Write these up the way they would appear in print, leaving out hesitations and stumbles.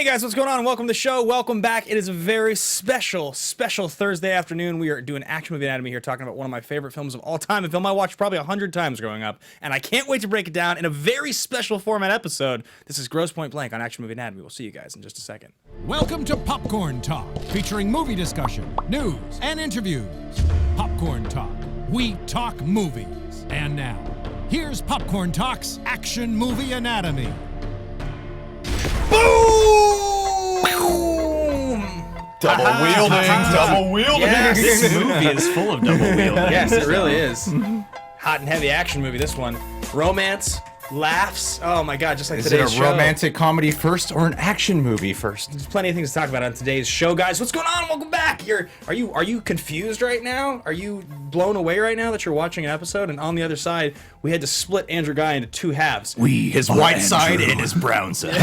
Hey guys, what's going on? Welcome to the show. Welcome back. It is a very special Thursday afternoon. We are doing Action Movie Anatomy here, talking about one of my favorite films of all time, a film I watched probably 100 times growing up, and I can't wait to break it down in a very special format episode. This is Grosse Point Blank on Action Movie Anatomy. We'll see you guys in just a second. Welcome to Popcorn Talk, featuring movie discussion, news, and interviews. Popcorn Talk. We talk movies. And now, here's Popcorn Talk's Action Movie Anatomy. Boom! Double wielding. Yes. This movie is full of double wielding. Yes, it really is. Hot and heavy action movie, this one. Romance, laughs. Oh my god, just like today's show. Is it a romantic comedy first or an action movie first? There's plenty of things to talk about on today's show, guys. What's going on? Welcome back. Are you confused right now? Are you blown away right now that you're watching an episode? And on the other side, we had to split Andrew Guy into two halves. His white side and his brown side.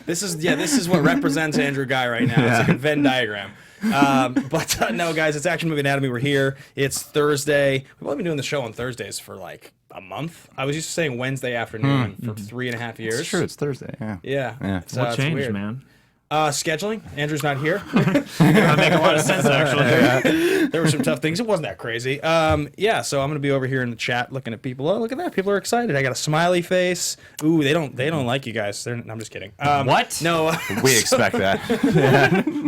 This is what represents Andrew Guy right now. It's like a Venn diagram. No, guys, it's Action Movie Anatomy. We're here. It's Thursday. We've only been doing the show on Thursdays for like a month. I was used to saying Wednesday afternoon for 3.5 years. It's true. It's Thursday. Yeah. What changed, weird. man? Scheduling. Andrew's not here. That make a lot of sense, actually. There were some tough things. It wasn't that crazy. So I'm going to be over here in the chat looking at people. Oh, look at that. People are excited. I got a smiley face. Ooh, they don't like you guys. I'm just kidding. What? No. We expect that.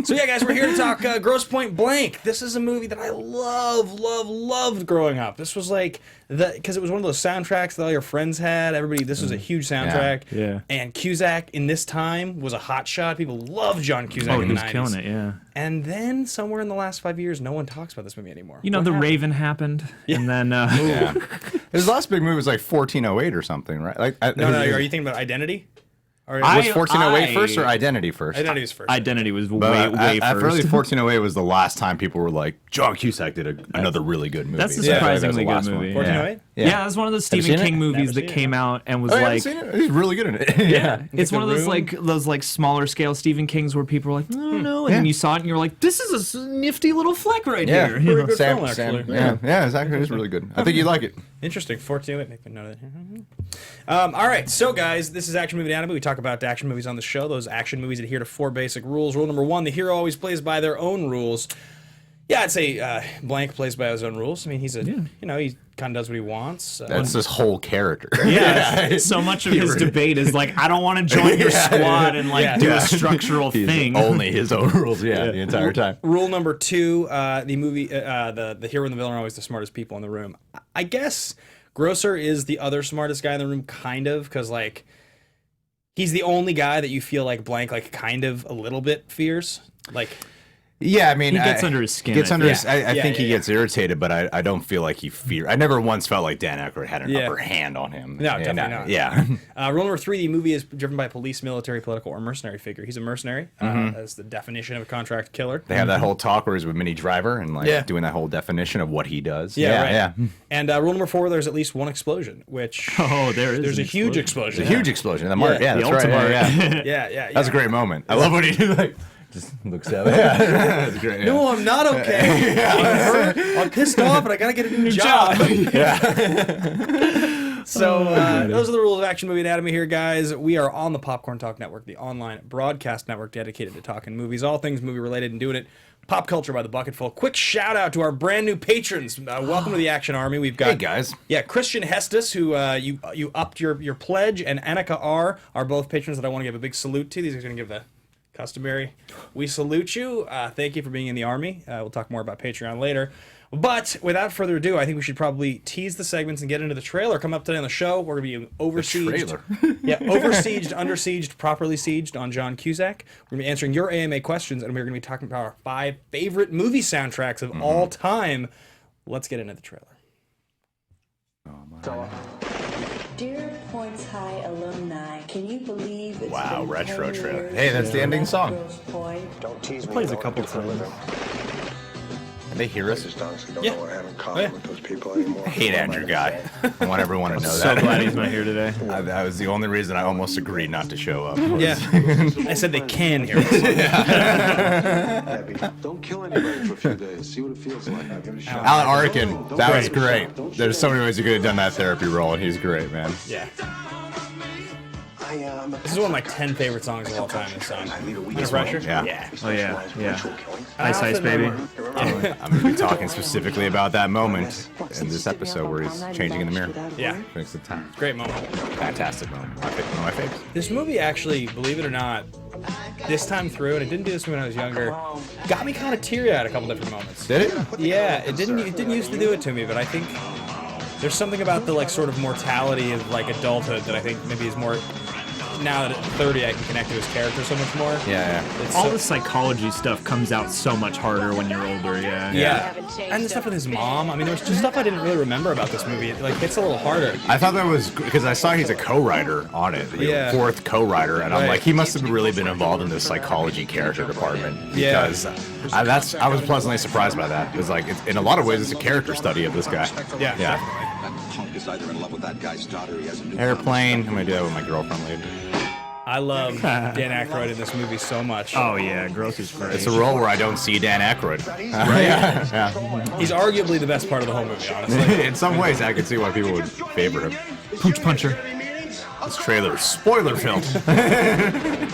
So yeah, guys, we're here to talk Grosse Point Blank. This is a movie that I loved growing up. This was like because it was one of those soundtracks that all your friends had. This was a huge soundtrack. Yeah. And Cusack in this time was a hot shot. People loved John Cusack Oh, in he the was 90s. killing it, yeah. And then somewhere in the last 5 years, no one talks about this movie anymore. You know, What The happened? Raven happened, and then Yeah. His last big movie was like 1408 or something, right? No, are you thinking about Identity? Or Was 1408 first or Identity first? Identity was first. Identity was But way I feel like first. 1408 was the last time people were like, John Cusack did another really good movie. That's a Yeah, I feel like that was surprisingly the good last one. movie. 1408? Yeah, it was one of those Stephen seen King it? movies Never that seen came out and was Oh, I haven't like, seen it. He's really good in it. yeah, it's The one of Room? those like smaller scale Stephen Kings where people are like, I don't know, and then you saw it and you're like, this is a nifty little fleck right here. You know? good film, actually. Yeah, exactly. It's really good. I think you'd like it. Interesting. 1408. Make a note of that. All right. So, guys, this is Action Movie Anatomy. We talk about action movies on the show. Those action movies adhere to 4 basic rules. Rule number 1, the hero always plays by their own rules. Yeah, I'd say Blank plays by his own rules. I mean, he kind of does what he wants. That's his whole character. Yeah, so much of his debate is like, I don't want to join your squad and do a structural thing. Only his own rules, the entire time. Rule number 2, the hero and the villain are always the smartest people in the room. I guess Grocer is the other smartest guy in the room, kind of, because, like, he's the only guy that you feel like Blank, like, kind of a little bit fears. Like... Yeah, I mean, He gets under his skin, Gets I under think. his. I think he gets irritated, but I don't feel like he fears. I never once felt like Dan Aykroyd had an upper hand on him. No, And, definitely not. Yeah. Rule number 3, the movie is driven by a police, military, political, or mercenary figure. He's a mercenary. That's the definition of a contract killer. They have that whole talk where he's with Minnie Driver and doing that whole definition of what he does. Yeah. And rule number 4, there's at least one explosion, which there's a huge explosion. It's a huge explotion. The mark. Yeah, the that's right. ultimate. Yeah. That's a great moment. I love when he like just looks down. Yeah, that's great. No, I'm not okay. I'm hurt. I'm pissed off, but I gotta get a new job. So those are the rules of Action Movie Anatomy here, guys. We are on the Popcorn Talk Network, the online broadcast network dedicated to talking movies, all things movie related, and doing it pop culture by the bucketful. Quick shout out to our brand new patrons. Welcome to the Action Army. We've got, Hey guys. yeah, Kristian Hestus, who you upped your pledge, and Anaconda are both patrons that I want to give a big salute to. These are going to give the customary. We salute you. Thank you for being in the Army. We'll talk more about Patreon later. But without further ado, I think we should probably tease the segments and get into the trailer. Coming up today on the show, we're going to be over-sieged. Over-sieged, under-sieged, properly sieged on John Cusack. We're going to be answering your AMA questions, and we're going to be talking about our 5 favorite movie soundtracks of all time. Let's get into the trailer. Dear Points High alumni, can you believe it's Wow, been retro 10 trailer. years Hey, that's the since ending I song. left Grosse Point? Don't tease me. Plays you a know couple what I do for a times. living. And they hear us. Just honestly don't Yeah. know what I have in Oh, common yeah. with those people anymore. I hate Andrew Guy. I want everyone to know So that. glad he's not here today. That was the only reason I almost agreed not to show up. Yeah. I said they can hear us. Debbie, don't kill anybody for a few days. See what it feels like. I'll give it a shot. Alan Arkin, that was Great. great. There's so many ways you could have done that therapy role, and he's great, man. Yeah. I This is one of my 10 favorite songs of all time. This song. Under Pressure? Yeah. Oh yeah. Ice Ice Baby. I'm going to be talking specifically about that moment in this episode where he's changing in the mirror. Yeah. Thanks to time. Great moment. Fantastic moment. One of my faves. This movie actually, believe it or not, this time through, and it didn't do this when I was younger, got me kind of teary-eyed a couple different moments. Did it? Yeah, it didn't used to do it to me, but I think there's something about the like sort of mortality of like adulthood that I think maybe is more. Now that at 30, I can connect to his character so much more. Yeah. It's All so- the psychology stuff comes out so much harder when you're older. Yeah, and the stuff with his mom. I mean, there was just stuff I didn't really remember about this movie. It like hits a little harder. I thought that was because I saw he's a co-writer on it, the Yeah. fourth co-writer, and I'm Right. like, he must have really been involved in the psychology character department Yeah. because I was pleasantly surprised by that. It was like, in a lot of ways, it's a character study of this guy. Yeah. That punk is either in love with that guy's daughter, he has a new Airplane. I'm gonna do that with my girlfriend later. I love Dan Aykroyd in this movie so much. Oh yeah, Grosser's great. It's a role where I don't see Dan Aykroyd. Yeah. He's arguably the best part of the whole movie, honestly. In some ways, I could see why people would favor him. Pooch Puncher. This trailer is spoiler filled. I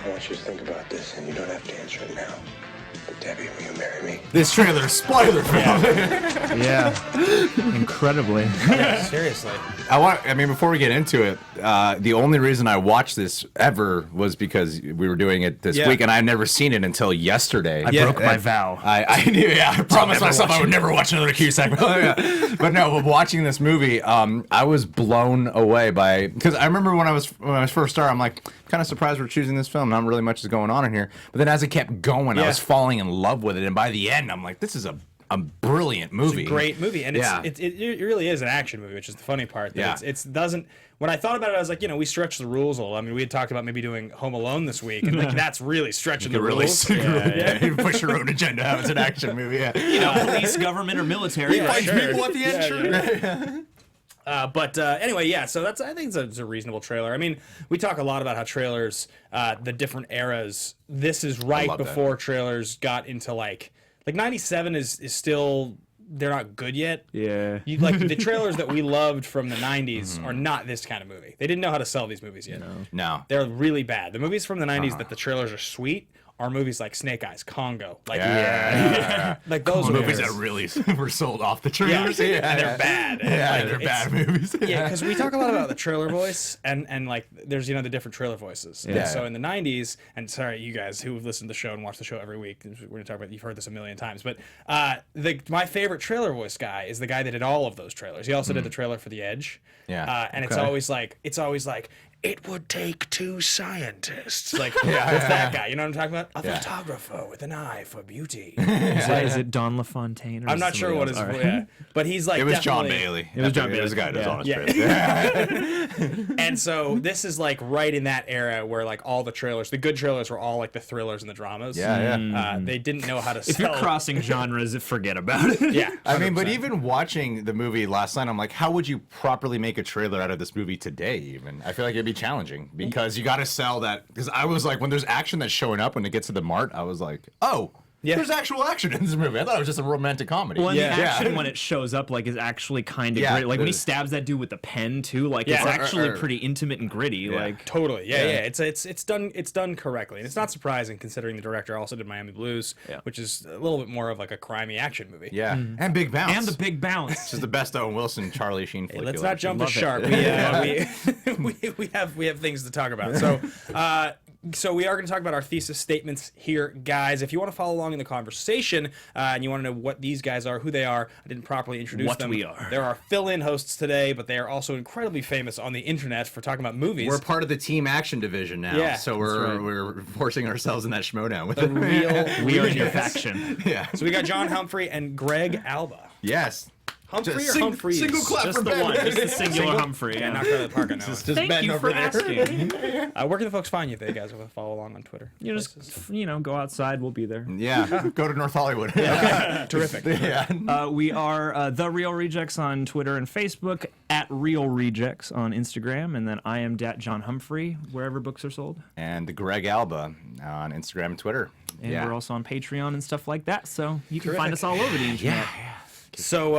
want you to think about this, and you don't have to answer it now. But Debbie, will you marry me? This trailer is spoiler filled. Yeah. Incredibly. Yeah, seriously. I mean, before we get into it, the only reason I watched this ever was because we were doing it this Yeah. week, and I had never seen it until yesterday. I broke my vow. I knew, I promised myself I would never watch another Cusack. But no, watching this movie, I was blown away by, because I remember when I was first started, I'm like, kind of surprised we're choosing this film. Not really much is going on in here. But then as it kept going, I Yeah. was falling in love with it, and by the end, I'm like, this is a brilliant movie. It's a great movie, and Yeah. it really is an action movie, which is the funny part. That Yeah. It's doesn't. When I thought about it, I was like, we stretched the rules a little. I mean, we had talked about maybe doing Home Alone this week, and like that's really stretching the rules. You push your own agenda out. It's an action movie. Yeah. You know, police, government, or military. Yeah, right? sure. People at the end. But anyway, yeah. So I think it's a reasonable trailer. I mean, we talk a lot about how trailers, the different eras. This is right love that. before trailers got into like '97 is still. They're not good yet. Yeah. Like the trailers that we loved from the '90s are not this kind of movie. They didn't know how to sell these movies yet. No. They're really bad. The movies from the '90s that the trailers are sweet are movies like Snake Eyes, Congo, like like those Movies movies. that really were sold off the Yeah, trailers. and they're bad. And, Yeah, like, they're it's- bad movies. Yeah, because we talk a lot about the trailer voice and like there's the different trailer voices. Yeah. So in the '90s, and sorry you guys who have listened to the show and watch the show every week, we're gonna talk about. You've heard this a million times, but my favorite trailer voice guy is the guy that did all of those trailers. He also did the trailer for The Edge. Yeah. And Okay. it's always like. It would take two scientists. Like, what's that guy? You know what I'm talking about? A photographer with an eye for beauty. Is it Don LaFontaine? Or I'm not sure what his. All right. Yeah, but he's like. It was John definitely- Bailey. It was John It was the guy Bailey. that was Yeah. on his trailer. And so this is like right in that era where like all the trailers, the good trailers were all like the thrillers and the dramas. Yeah. They didn't know how to If sell. you're crossing genres, forget about it. Yeah. I mean, but 100%. even watching the movie last night, I'm like, how would you properly make a trailer out of this movie today? Even I feel like it'd be challenging because you got to sell that. Because I was like, when there's action that's showing up when it gets to the mart, I was like, oh, Yeah. there's actual action in this movie. I thought it was just a romantic comedy. Well, and Yeah. the action when it shows up like is actually kind of Yeah, great. Like when he it is. stabs that dude with the pen too. Like Yeah. it's actually Or- pretty intimate and gritty. Like Totally, yeah. It's done correctly, and it's not surprising considering the director also did Miami Blues, which is a little bit more of like a crimey action movie. Yeah, and Big Bounce. and the big bounce. Which is the best Owen Wilson, Charlie Sheen flick. Let's you'll not actually jump the love it. shark. We have things to talk about. So we are going to talk about our thesis statements here, guys. If you want to follow along in the conversation and you want to know what these guys are, who they are, I didn't properly introduce What them. we are. There are fill-in hosts today, but they are also incredibly famous on the internet for talking about movies. We're part of the team action division now, Yeah, so that's we're forcing ourselves in that Schmoes Know with the real We are your leaders. faction. Yeah. So we got John Humphrey and Greg Alba. Yes. Humphrey Just or Humphreys? single clap Just for the Ben. one, just the singular Humphrey. Yeah, Yeah. knocked out of the park, I know. Just Thank Ben you over for there. asking. Where can the folks find you if they guys want to follow along on Twitter? You just go outside. We'll be there. Yeah. Go to North Hollywood. Terrific. Yeah. We are The Real Rejects on Twitter and Facebook, at Real Rejects on Instagram, and then I am John Humphrey, wherever books are sold. And Greg Alba on Instagram and Twitter. And we're also on Patreon and stuff like that, so you can find us all over the internet. So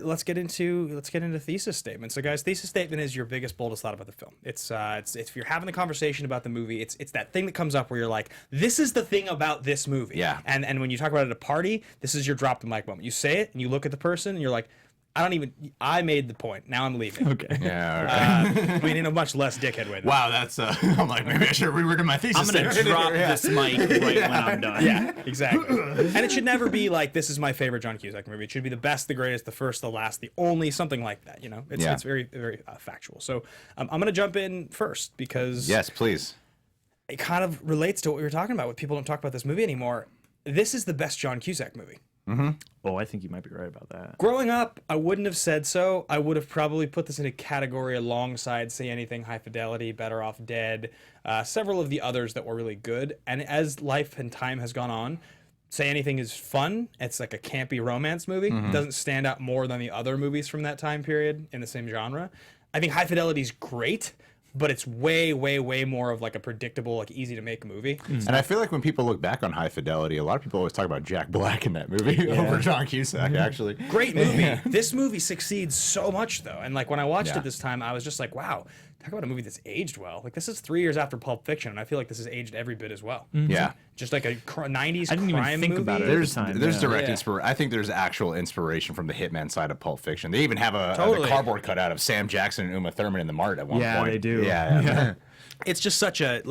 let's get into thesis statements. So guys, thesis statement is your biggest, boldest thought about the film. It's if you're having the conversation about the movie, it's that thing that comes up where you're like, this is the thing about this movie. Yeah. And when you talk about it at a party, this is your drop the mic moment. You say it and you look at the person and you're like, I made the point. Now I'm leaving. Okay. Yeah. All right. I mean, in a much less dickhead way. Wow, that's. I'm like, maybe I should have rewritten my thesis. I'm going to drop this mic right when I'm done. Yeah, exactly. And it should never be like, this is my favorite John Cusack movie. It should be the best, the greatest, the first, the last, the only, something like that. You know, it's very, very factual. So I'm going to jump in first because Yes, please. it kind of relates to what we were talking about. With people don't talk about this movie anymore. This is the best John Cusack movie. Oh, I think you might be right about that. Growing up, I wouldn't have said so. I would have probably put this in a category alongside Say Anything, High Fidelity, Better Off Dead, several of the others that were really good. And as life and time has gone on, Say Anything is fun. It's like a campy romance movie. It doesn't stand out more than the other movies from that time period in the same genre. I think High Fidelity is great, but it's way, way, way more of like a predictable, like easy to make movie. And I feel like when people look back on High Fidelity, a lot of people always talk about Jack Black in that movie over John Cusack, actually. Great movie. This movie succeeds so much though. And like when I watched it this time, I was just like, wow, talk about a movie that's aged well. Like this is 3 years after Pulp Fiction, and I feel like this has aged every bit as well. Yeah. Just like a 90s I didn't even crime think movie. about it. There's time, direct Yeah. inspiration. I think there's actual inspiration from the Hitman side of Pulp Fiction. They even have a Totally. cardboard cutout of Sam Jackson and Uma Thurman in the Mart at one Yeah, point. they do. Yeah. It's just such a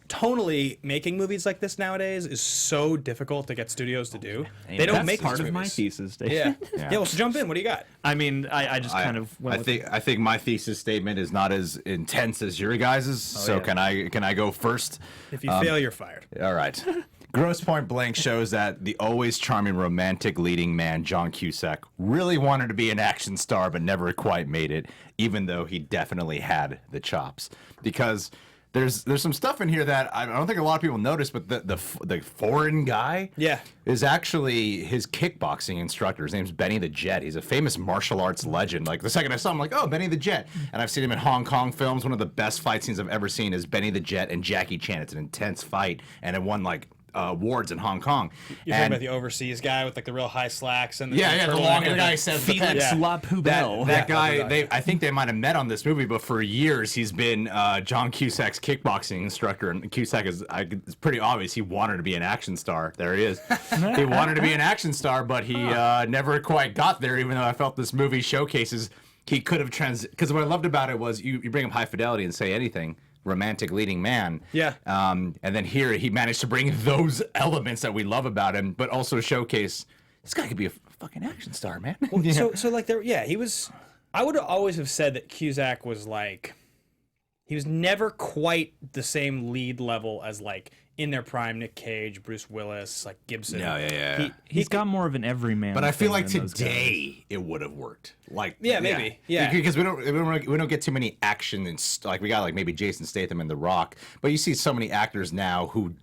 tonally making movies like this nowadays is so difficult to get studios to do. They don't That's make part these of my movies. thesis. Dave. Yeah. Well, so jump in. What do you got? I mean, I just kind of went I think my thesis statement is not as intense as your guys's. So can I go first? If you fail, you're fired. All right. Grosse Point Blank shows that the always charming romantic leading man John Cusack really wanted to be an action star but never quite made it, even though he definitely had the chops. Because there's some stuff in here that I don't think a lot of people notice, but the foreign guy is actually his kickboxing instructor. His name's Benny the Jet. He's a famous martial arts legend. Like the second I saw him, I'm like, oh, Benny the Jet. And I've seen him in Hong Kong films. One of the best fight scenes I've ever seen is Benny the Jet and Jackie Chan. It's an intense fight, and it won like awards in Hong Kong. You're talking about the overseas guy with like the real high slacks and the the turtleneck long and guy says the Felix pen. La Poubelle. That guy, I think they might have met on this movie, but for years he's been John Cusack's kickboxing instructor, and Cusack it's pretty obvious he wanted to be an action star. There he is. He wanted to be an action star, but he never quite got there. Even though I felt this movie showcases he could have because what I loved about it was you bring up High Fidelity and Say Anything. Romantic leading man. Yeah. And then here he managed to bring those elements that we love about him, but also showcase this guy could be a fucking action star, man. So like he was. I would always have said that Cusack was like, he was never quite the same lead level as like in their prime Nick Cage, Bruce Willis, like Gibson. Yeah. He's got more of an everyman. But I feel like thing than those guys. today it would have worked. Like maybe. Yeah. Because we don't get too many action and like we got like maybe Jason Statham and The Rock, but you see so many actors now who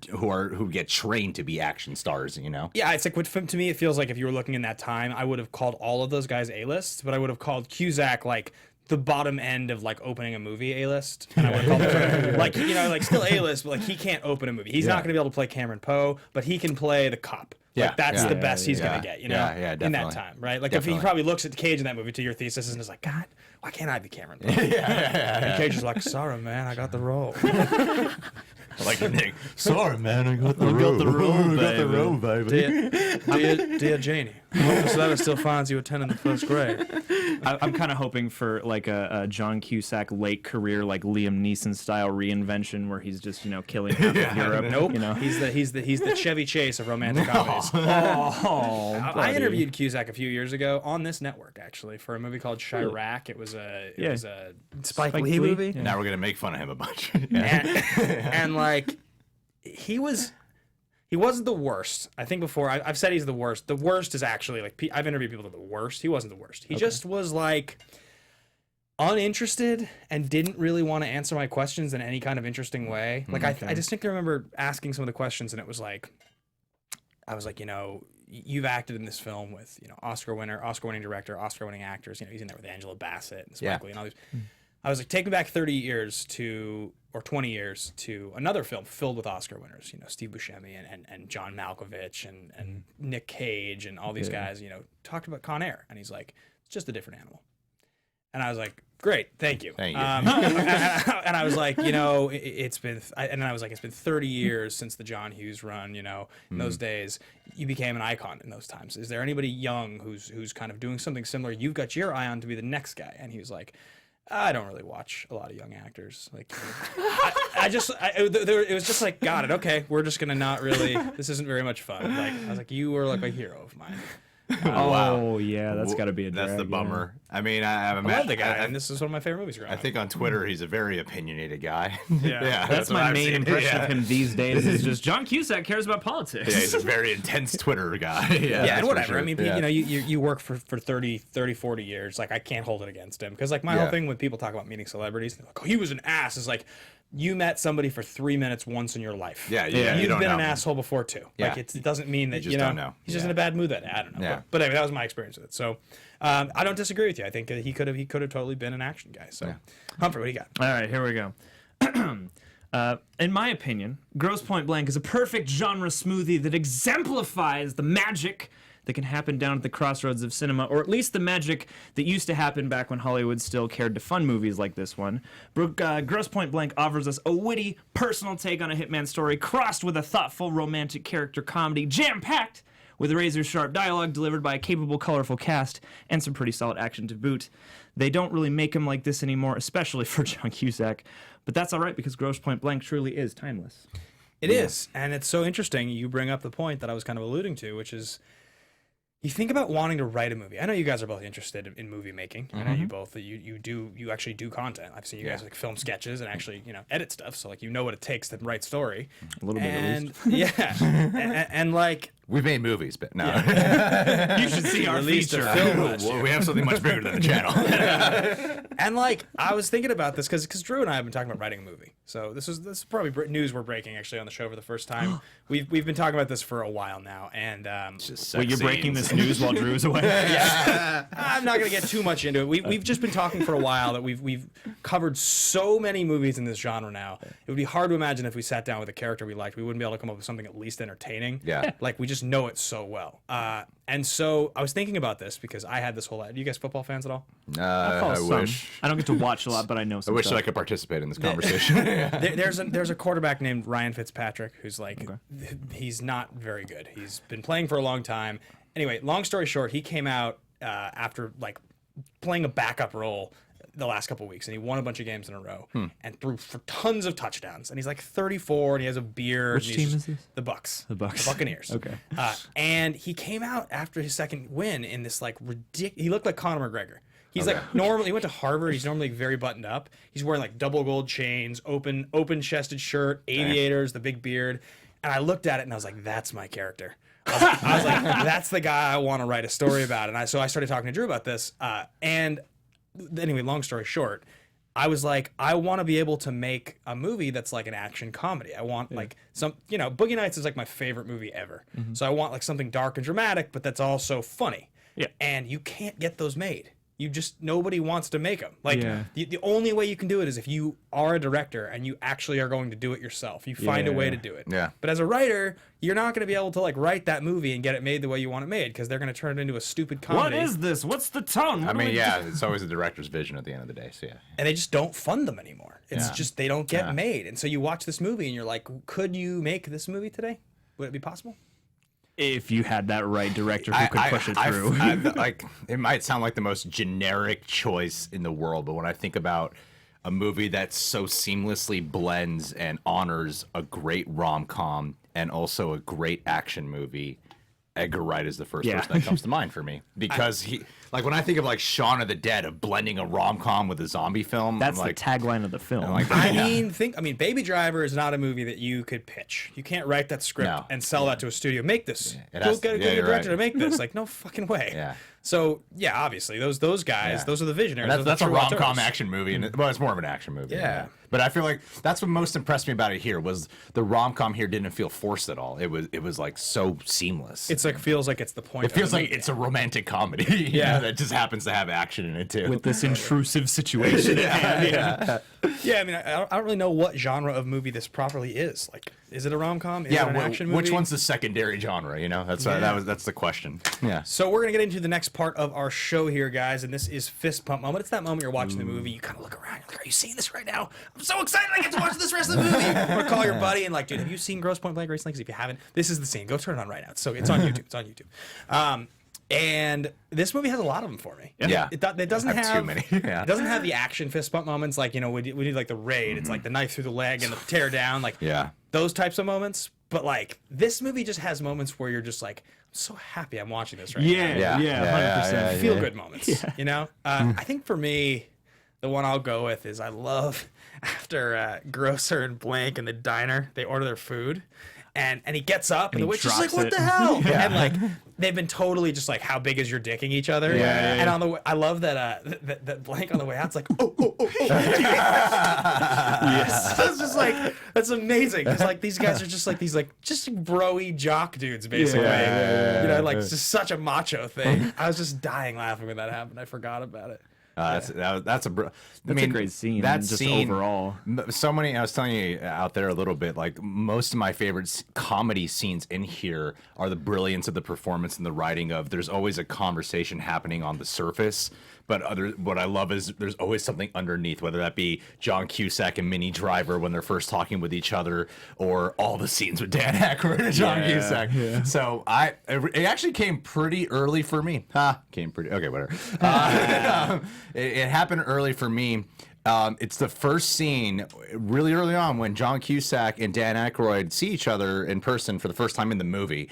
get trained to be action stars. You know. Yeah, it's like to me it feels like if you were looking in that time, I would have called all of those guys A-list, but I would have called Cusack like the bottom end of like opening a movie A-list, and I would have called him like like still A-list, but like he can't open a movie. He's not going to be able to play Cameron Poe, but he can play the cop. Like that's the best he's going to get, you know, in that time, right? Like if he probably looks at Cage in that movie to your thesis and is like, God, why can't I be Cameron Poe? And Cage is like, sorry, man, I got the role. Like Nick, sorry man, I got the role, baby. Dear Janie, Mrs. Letter still finds you attending the first grade. I'm kind of hoping for like a John Cusack late career, like Liam Neeson style reinvention, where he's just killing half of Europe. Nope. He's the Chevy Chase of romantic comedies. I interviewed Cusack a few years ago on this network actually for a movie called Chirac. It was a Spike Lee movie. Yeah. Now we're gonna make fun of him a bunch. And like he wasn't the worst. I think before I've said he's the worst. The worst is actually like I've interviewed people that are the worst. He wasn't the worst. He just was like uninterested and didn't really want to answer my questions in any kind of interesting way. Like I distinctly remember asking some of the questions and it was like, I was like, you've acted in this film with Oscar-winning director, Oscar-winning actors. He's in there with Angela Bassett and Spike Lee and all these. I was like, take me back 30 years to or 20 years to another film filled with Oscar winners. You know, Steve Buscemi and John Malkovich and Nick Cage and all these guys. You know, talked about Con Air, and he's like, it's just a different animal. And I was like, great, thank you. Thank you. And I was like, you know, it's been 30 years since the John Hughes run. You know, in those days, you became an icon in those times. Is there anybody young who's kind of doing something similar? You've got your eye on to be the next guy. And he was like, I don't really watch a lot of young actors. Like, it was just like, got it. Okay, we're just gonna not really. This isn't very much fun. Like, I was like, you were like a hero of mine. Oh yeah, that's got to be a drag. That's the bummer. I mean, I love the guy, and this is one of my favorite movies. I think on Twitter he's a very opinionated guy. Yeah, That's my main impression of him these days. Is just John Cusack cares about politics. Yeah, he's a very intense Twitter guy. Yeah, and whatever. Sure. I mean, you know, you work for 30, 40 years. Like, I can't hold it against him. Because, like, my whole thing when people talk about meeting celebrities, they're like, oh, he was an ass. Is like, you met somebody for 3 minutes once in your life. Yeah. You've don't been know. an asshole before, too. Yeah. Like, it doesn't mean that, just don't know. He's just in a bad mood that day. I don't know. Yeah. But anyway, that was my experience with it. So, I don't disagree with you. I think he could have totally been an action guy. So, Humphrey, what do you got? All right, here we go. In my opinion, Grosse Point Blank is a perfect genre smoothie that exemplifies the magic that can happen down at the crossroads of cinema, or at least the magic that used to happen back when Hollywood still cared to fund movies like this one. Grosse Point Blank offers us a witty, personal take on a hitman story, crossed with a thoughtful, romantic character comedy, jam-packed with razor-sharp dialogue delivered by a capable, colorful cast, and some pretty solid action to boot. They don't really make him like this anymore, especially for John Cusack, but that's all right because Grosse Point Blank truly is timeless. It is, and it's so interesting you bring up the point that I was kind of alluding to, which is, you think about wanting to write a movie. I know you guys are both interested in movie making. I know you both you actually do content. I've seen you guys like film sketches and actually edit stuff. So like you know what it takes to write story. A little bit at least. Yeah, and like We've made movies, but no. You should see our released a feature. film last year. Well, we have something much bigger than the channel. And like I was thinking about this because Drew and I have been talking about writing a movie. So this is probably news we're breaking actually on the show for the first time. We've been talking about this for a while now, and Wait, you're breaking this news while Drew's away? I'm not going to get too much into it. We've just been talking for a while that we've covered so many movies in this genre now. It would be hard to imagine if we sat down with a character we liked, we wouldn't be able to come up with something at least entertaining. Yeah. Like we just know it so well. And so I was thinking about this because I had this whole. Are you guys football fans at all? I wish. I don't get to watch a lot, but I know some I wish stuff. I could participate in this conversation. There's a quarterback named Ryan Fitzpatrick who's like he's not very good. He's been playing for a long time. Anyway, long story short, he came out after like playing a backup role the last couple of weeks, and he won a bunch of games in a row and threw for tons of touchdowns. And he's like 34, and he has a beard. Which team is this? The Bucks. The Bucks. The Buccaneers. Okay. And he came out after his second win in this like ridiculous. He looked like Conor McGregor. He's like normally he went to Harvard. He's normally very buttoned up. He's wearing like double gold chains, open chested shirt, aviators, the big beard. And I looked at it and I was like, that's my character. I was like, that's the guy I want to write a story about. And so I started talking to Drew about this. And anyway, long story short, I was like, I want to be able to make a movie that's like an action comedy. I want like some, Boogie Nights is like my favorite movie ever. So I want like something dark and dramatic, but that's also funny. Yeah. And you can't get those made. Nobody wants to make them. Like the only way you can do it is if you are a director and you actually are going to do it yourself. You find a way to do it. Yeah. But as a writer, you're not going to be able to like write that movie and get it made the way you want it made because they're going to turn it into a stupid comedy. What is this? What's the tone? What do we do? It's always the director's vision at the end of the day. So And they just don't fund them anymore. It's just they don't get made. And so you watch this movie and you're like, could you make this movie today? Would it be possible? If you had that right director who could push it through. Like it might sound like the most generic choice in the world, but when I think about a movie that so seamlessly blends and honors a great rom-com and also a great action movie, Edgar Wright is the first person that comes to mind for me because he, like when I think of like Shaun of the Dead of blending a rom-com with a zombie film, That's I'm like, the tagline of the film. like, I mean, Baby Driver is not a movie that you could pitch. You can't write that script and sell that to a studio. Make this. Go get a director to make this. Like, no fucking way. Yeah. So yeah, obviously those guys, those are the visionaries. And that's a true rom-com auteurs. action movie, and well, it's more of an action movie. Yeah. But I feel like that's what most impressed me about it here was the rom-com here didn't feel forced at all. It was like so seamless. It's like feels like it's the point. It feels of the like movie. it's a romantic comedy. Yeah. that just happens to have action in it too. With this intrusive situation at hand. Yeah, I mean, I don't really know what genre of movie this properly is. Like, is it a rom-com? Is it an action movie? Which one's the secondary genre? You know, that's the question. Yeah. So we're gonna get into the next part of our show here, guys, and this is fist pump moment. It's that moment you're watching the movie, you kind of look around, you're like, "Are you seeing this right now? I'm so excited! I get to watch this rest of the movie." Or call your buddy and like, "Dude, have you seen Grosse Point Blank recently? Because if you haven't, this is the scene. Go turn it on right now. So it's on YouTube. It's on YouTube." And this movie has a lot of them for me. Yeah. It doesn't I have have too many. Yeah. It doesn't have the action fist bump moments like, you know, we did like the raid. It's like the knife through the leg and the tear down, like those types of moments. But like this movie just has moments where you're just like, I'm so happy I'm watching this right now. Yeah, 100%. Feel good moments. You know? I think for me, the one I'll go with is I love after Grocer and Blank in the diner, they order their food. And he gets up, and the witch is like, "What the hell?" And like, they've been totally just like, "How big is your dicking each other?" And on the way, I love that that Blank on the way out's like, "Oh." Yes, it's just like that's amazing. Because like these guys are just like these like just broy jock dudes basically. You know, like it's just such a macho thing. I was just dying laughing when that happened. I forgot about it. That's a great scene. That just scene overall. So many. I was telling you out there a little bit. Like most of my favorite comedy scenes in here are the brilliance of the performance and the writing of. There's always a conversation happening on the surface, but what I love is there's always something underneath. Whether that be John Cusack and Minnie Driver when they're first talking with each other, or all the scenes with Dan Aykroyd and John Cusack. Yeah. So it actually came pretty early for me. Came pretty okay. Whatever. It happened early for me. It's the first scene really early on when John Cusack and Dan Aykroyd see each other in person for the first time in the movie.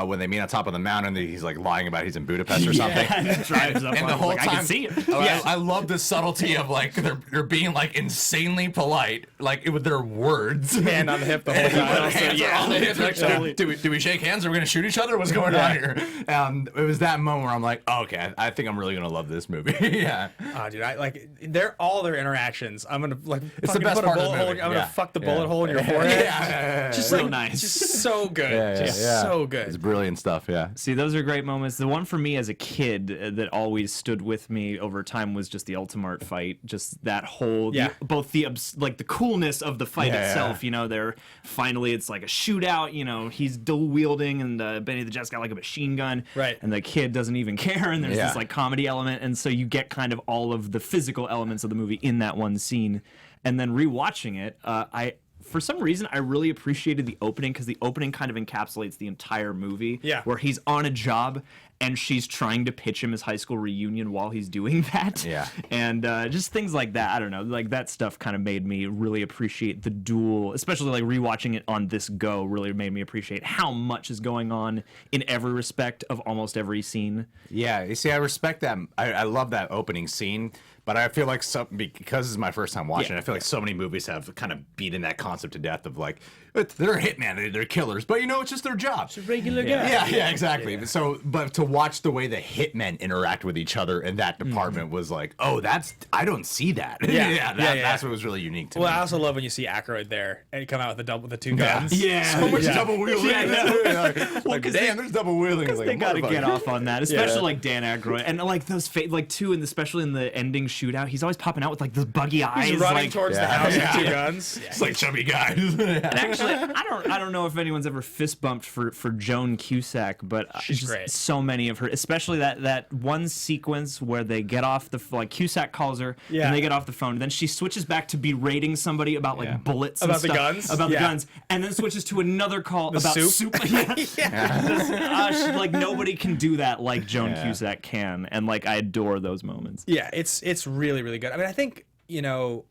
When they meet on top of the mountain, he's like lying about he's in Budapest or something. Drives up and the whole like, time, I can see it. I love the subtlety of like they're being like insanely polite, like with their words. Hand on the hip the whole time. Hands are on the hip. Like, do we shake hands? Are we gonna shoot each other? What's going on here? It was that moment where I'm like, oh, okay, I think I'm really gonna love this movie. Yeah. Oh, dude, I like all their interactions. I'm gonna like it's the best put part a of bullet the hole. movie. I'm gonna fuck the bullet hole in your forehead. Just Real like nice. just so good. So good. It's brilliant stuff. Yeah. See, those are great moments. The one for me as a kid that always stood with me over time was just the Ultimart fight. Just that whole, both the coolness of the fight itself. You know, it's like a shootout. You know, he's dual wielding, and Benny the Jet's got like a machine gun. Right. And the kid doesn't even care, and there's this like comedy element, and so you get kind of all of the physical elements of the movie in that one scene. And then rewatching it, for some reason, I really appreciated the opening because the opening kind of encapsulates the entire movie. Yeah. Where he's on a job and she's trying to pitch him his high school reunion while he's doing that. Yeah. And just things like that. I don't know. Like that stuff kind of made me really appreciate the duel, especially like rewatching it on this go really made me appreciate how much is going on in every respect of almost every scene. Yeah. You see, I respect that. I love that opening scene. But I feel like because this is my first time watching it, I feel like so many movies have kind of beaten that concept to death of like, they're a hitman, they're killers, but you know, it's just their job. It's a regular guy. Yeah, exactly. Yeah. So, but to watch the way the hitmen interact with each other in that department was like, oh, I don't see that. That's what was really unique to me. Well, I also love when you see Aykroyd there and you come out with the two guns. So much double wheeling. Damn, there's double wheeling. Because they gotta get off on that, especially like Dan Aykroyd and like those too, and especially in the ending shootout, he's always popping out with like those buggy eyes. He's running towards the house with two guns. It's like chubby guys. And actually, I don't know if anyone's ever fist bumped for Joan Cusack, but she's just great. So many of her, especially that one sequence where they get off Cusack calls her and they get off the phone, and then she switches back to berating somebody about like bullets about and the stuff, guns about the guns, and then switches to another call about soup. Like nobody can do that like Joan Cusack can, and like I adore those moments. Yeah, it's really, really good. I mean, I think, you know,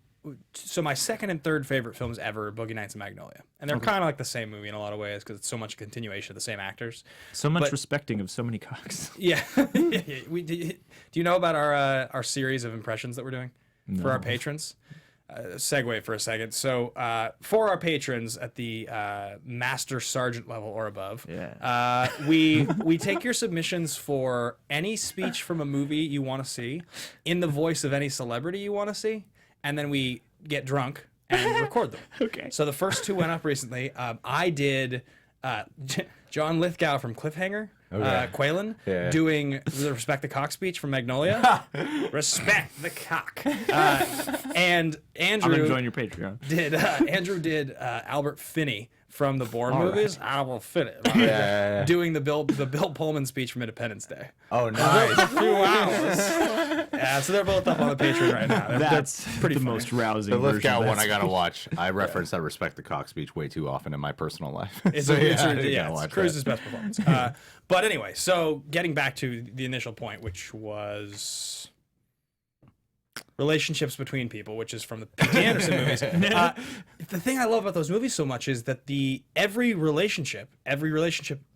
so my second and third favorite films ever are Boogie Nights and Magnolia. And they're kind of like the same movie in a lot of ways because it's so much a continuation of the same actors. So much respecting of so many cocks. Yeah. Do you know about our series of impressions that we're doing for our patrons? Segue for a second. So for our patrons at the master sergeant level or above, we take your submissions for any speech from a movie you want to see in the voice of any celebrity you want to see, and then we get drunk and record them. Okay. So the first two went up recently. I did John Lithgow from Cliffhanger. Quaylen, Yeah. doing the Respect the Cock speech from Magnolia. Respect the cock. And I'm gonna Andrew join your Patreon. did Albert Finney from the Bourne movies. Albert Finney. Yeah. Doing the Bill Pullman speech from Independence Day. Oh, nice. A few hours. Yeah, so they're both up on the Patreon right now. That's pretty the funny. most rousing. The lift version of out that one I gotta speech. watch. I reference that Respect the Cock speech way too often in my personal life. It's, So, it's, I it's gotta watch Cruise's that. best performance. But anyway, so getting back to the initial point, which was relationships between people, which is from the P.T. Anderson movies. The thing I love about those movies so much is that every relationship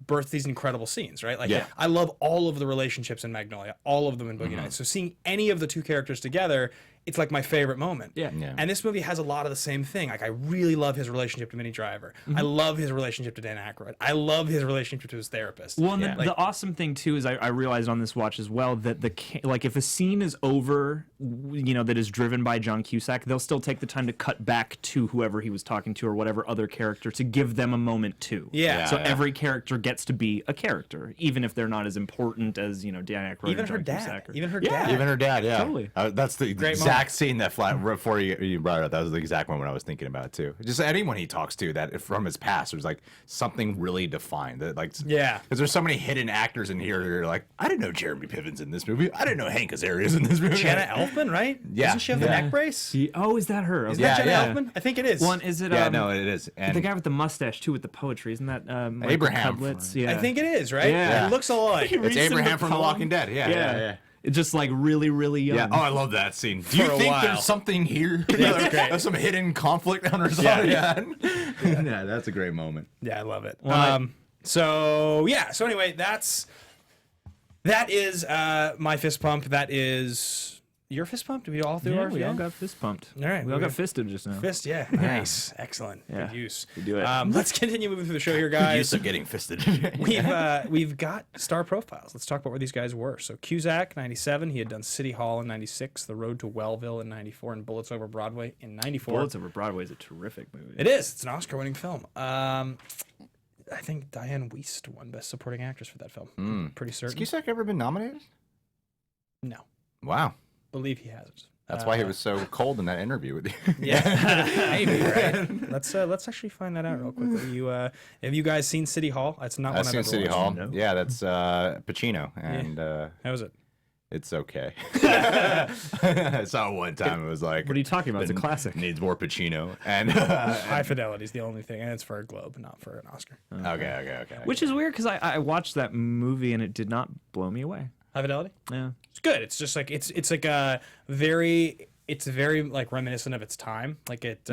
births these incredible scenes, right? Like, Yeah. I love all of the relationships in Magnolia, all of them in Boogie Nights. So seeing any of the two characters together, it's like my favorite moment. Yeah. Yeah. And this movie has a lot of the same thing. Like, I really love his relationship to Minnie Driver. I love his relationship to Dan Aykroyd. I love his relationship to his therapist. Well, and Yeah. the awesome thing too is I realized on this watch as well that like if a scene is over, that is driven by John Cusack, they'll still take the time to cut back to whoever he was talking to or whatever other character to give them a moment too. Yeah. So Yeah. every character gets to be a character, even if they're not as important as Dan Aykroyd. Even or her John dad. Cusack or- Even her Yeah. dad. Even her dad, yeah. Totally. That's the Great exact moment. scene that before you brought it up. That was the exact moment I was thinking about too. Just anyone he talks to that from his past, there's like something really defined that like Yeah. Because there's so many hidden actors in here that are like, I didn't know Jeremy Piven's in this movie. I didn't know Hank Azaria's in this movie. Jenna Elfman, right? Yeah. Doesn't she have the Yeah. neck brace? Oh, is that her? Is Okay. that Yeah, Jenna yeah. Elfman? I think it is. One is it? Yeah, no, it is. the And guy with the mustache too with the poetry, isn't that Michael Abraham Cudlitz? from- Yeah, I think it is, right? Yeah. It looks alike. it's reads him Abraham the from The poem. Walking Dead. Yeah. It's just like really, really young. Yeah. Oh, I love that scene. Do For you a think while. there's something here? that's great. There's some hidden conflict on her side. Yeah. Yeah, that's a great moment. Yeah, I love it. Well, So anyway, that is my fist pump. That is your fist pump. Did we all do Yeah, our we all got fist pumped. All right, we all we- got fisted just now. fist? Yeah, nice, excellent, Yeah. good use. We do it. Let's continue moving through the show here, Used guys. to getting fisted. We've got star profiles. Let's talk about where these guys were. So Cusack, 97. He had done City Hall in 96, The Road to Wellville in 94, and Bullets Over Broadway in 94. Bullets Over Broadway is a terrific movie. It is. It's an Oscar-winning film. I think Diane Wiest won Best Supporting Actress for that film. Pretty Has certain. Cusack ever been nominated? No, Wow. believe he hasn't. That's why he was so cold in that interview with you. Yeah, maybe, right? Let's actually find that out real quickly. Have you guys seen City Hall? It's not one I've I've seen ever City watched. Hall. No. Yeah, that's Pacino, and How was it? it's okay. I saw it one time. It was like, What are you talking about? It's a classic. Needs more Pacino. And High Fidelity is the only thing, and it's for a Globe, not for an Oscar. okay. Which is weird because I watched that movie and it did not blow me away. High Fidelity? Yeah. It's good. It's just like it's like a very. It's very like reminiscent of its time. Like it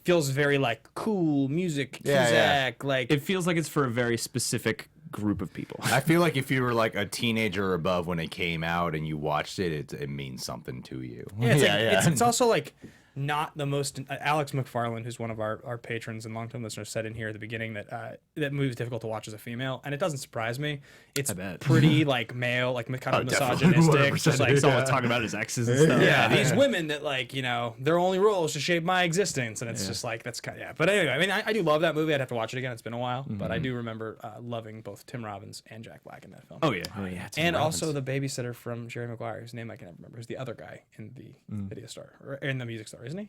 feels very like cool music. Yeah, Cusack, like It feels like it's for a very specific group of people. I feel like if you were like a teenager or above when it came out and you watched it, it means something to you. Yeah, it's also like not the most. Alex McFarland, who's one of our patrons and longtime listeners, said in here at the beginning that that movie is difficult to watch as a female, and it doesn't surprise me. It's pretty like male, like kind of definitely, misogynistic. 100%. Just like Someone talking about his exes and stuff. yeah, these women that like their only role is to shape my existence, and it's just like that's kind of But anyway, I mean, I do love that movie. I'd have to watch it again. It's been a while, but I do remember loving both Tim Robbins and Jack Black in that film. Oh yeah. And also the babysitter from Jerry Maguire, whose name I can never remember, who's the other guy in the video store or in the music store, isn't he?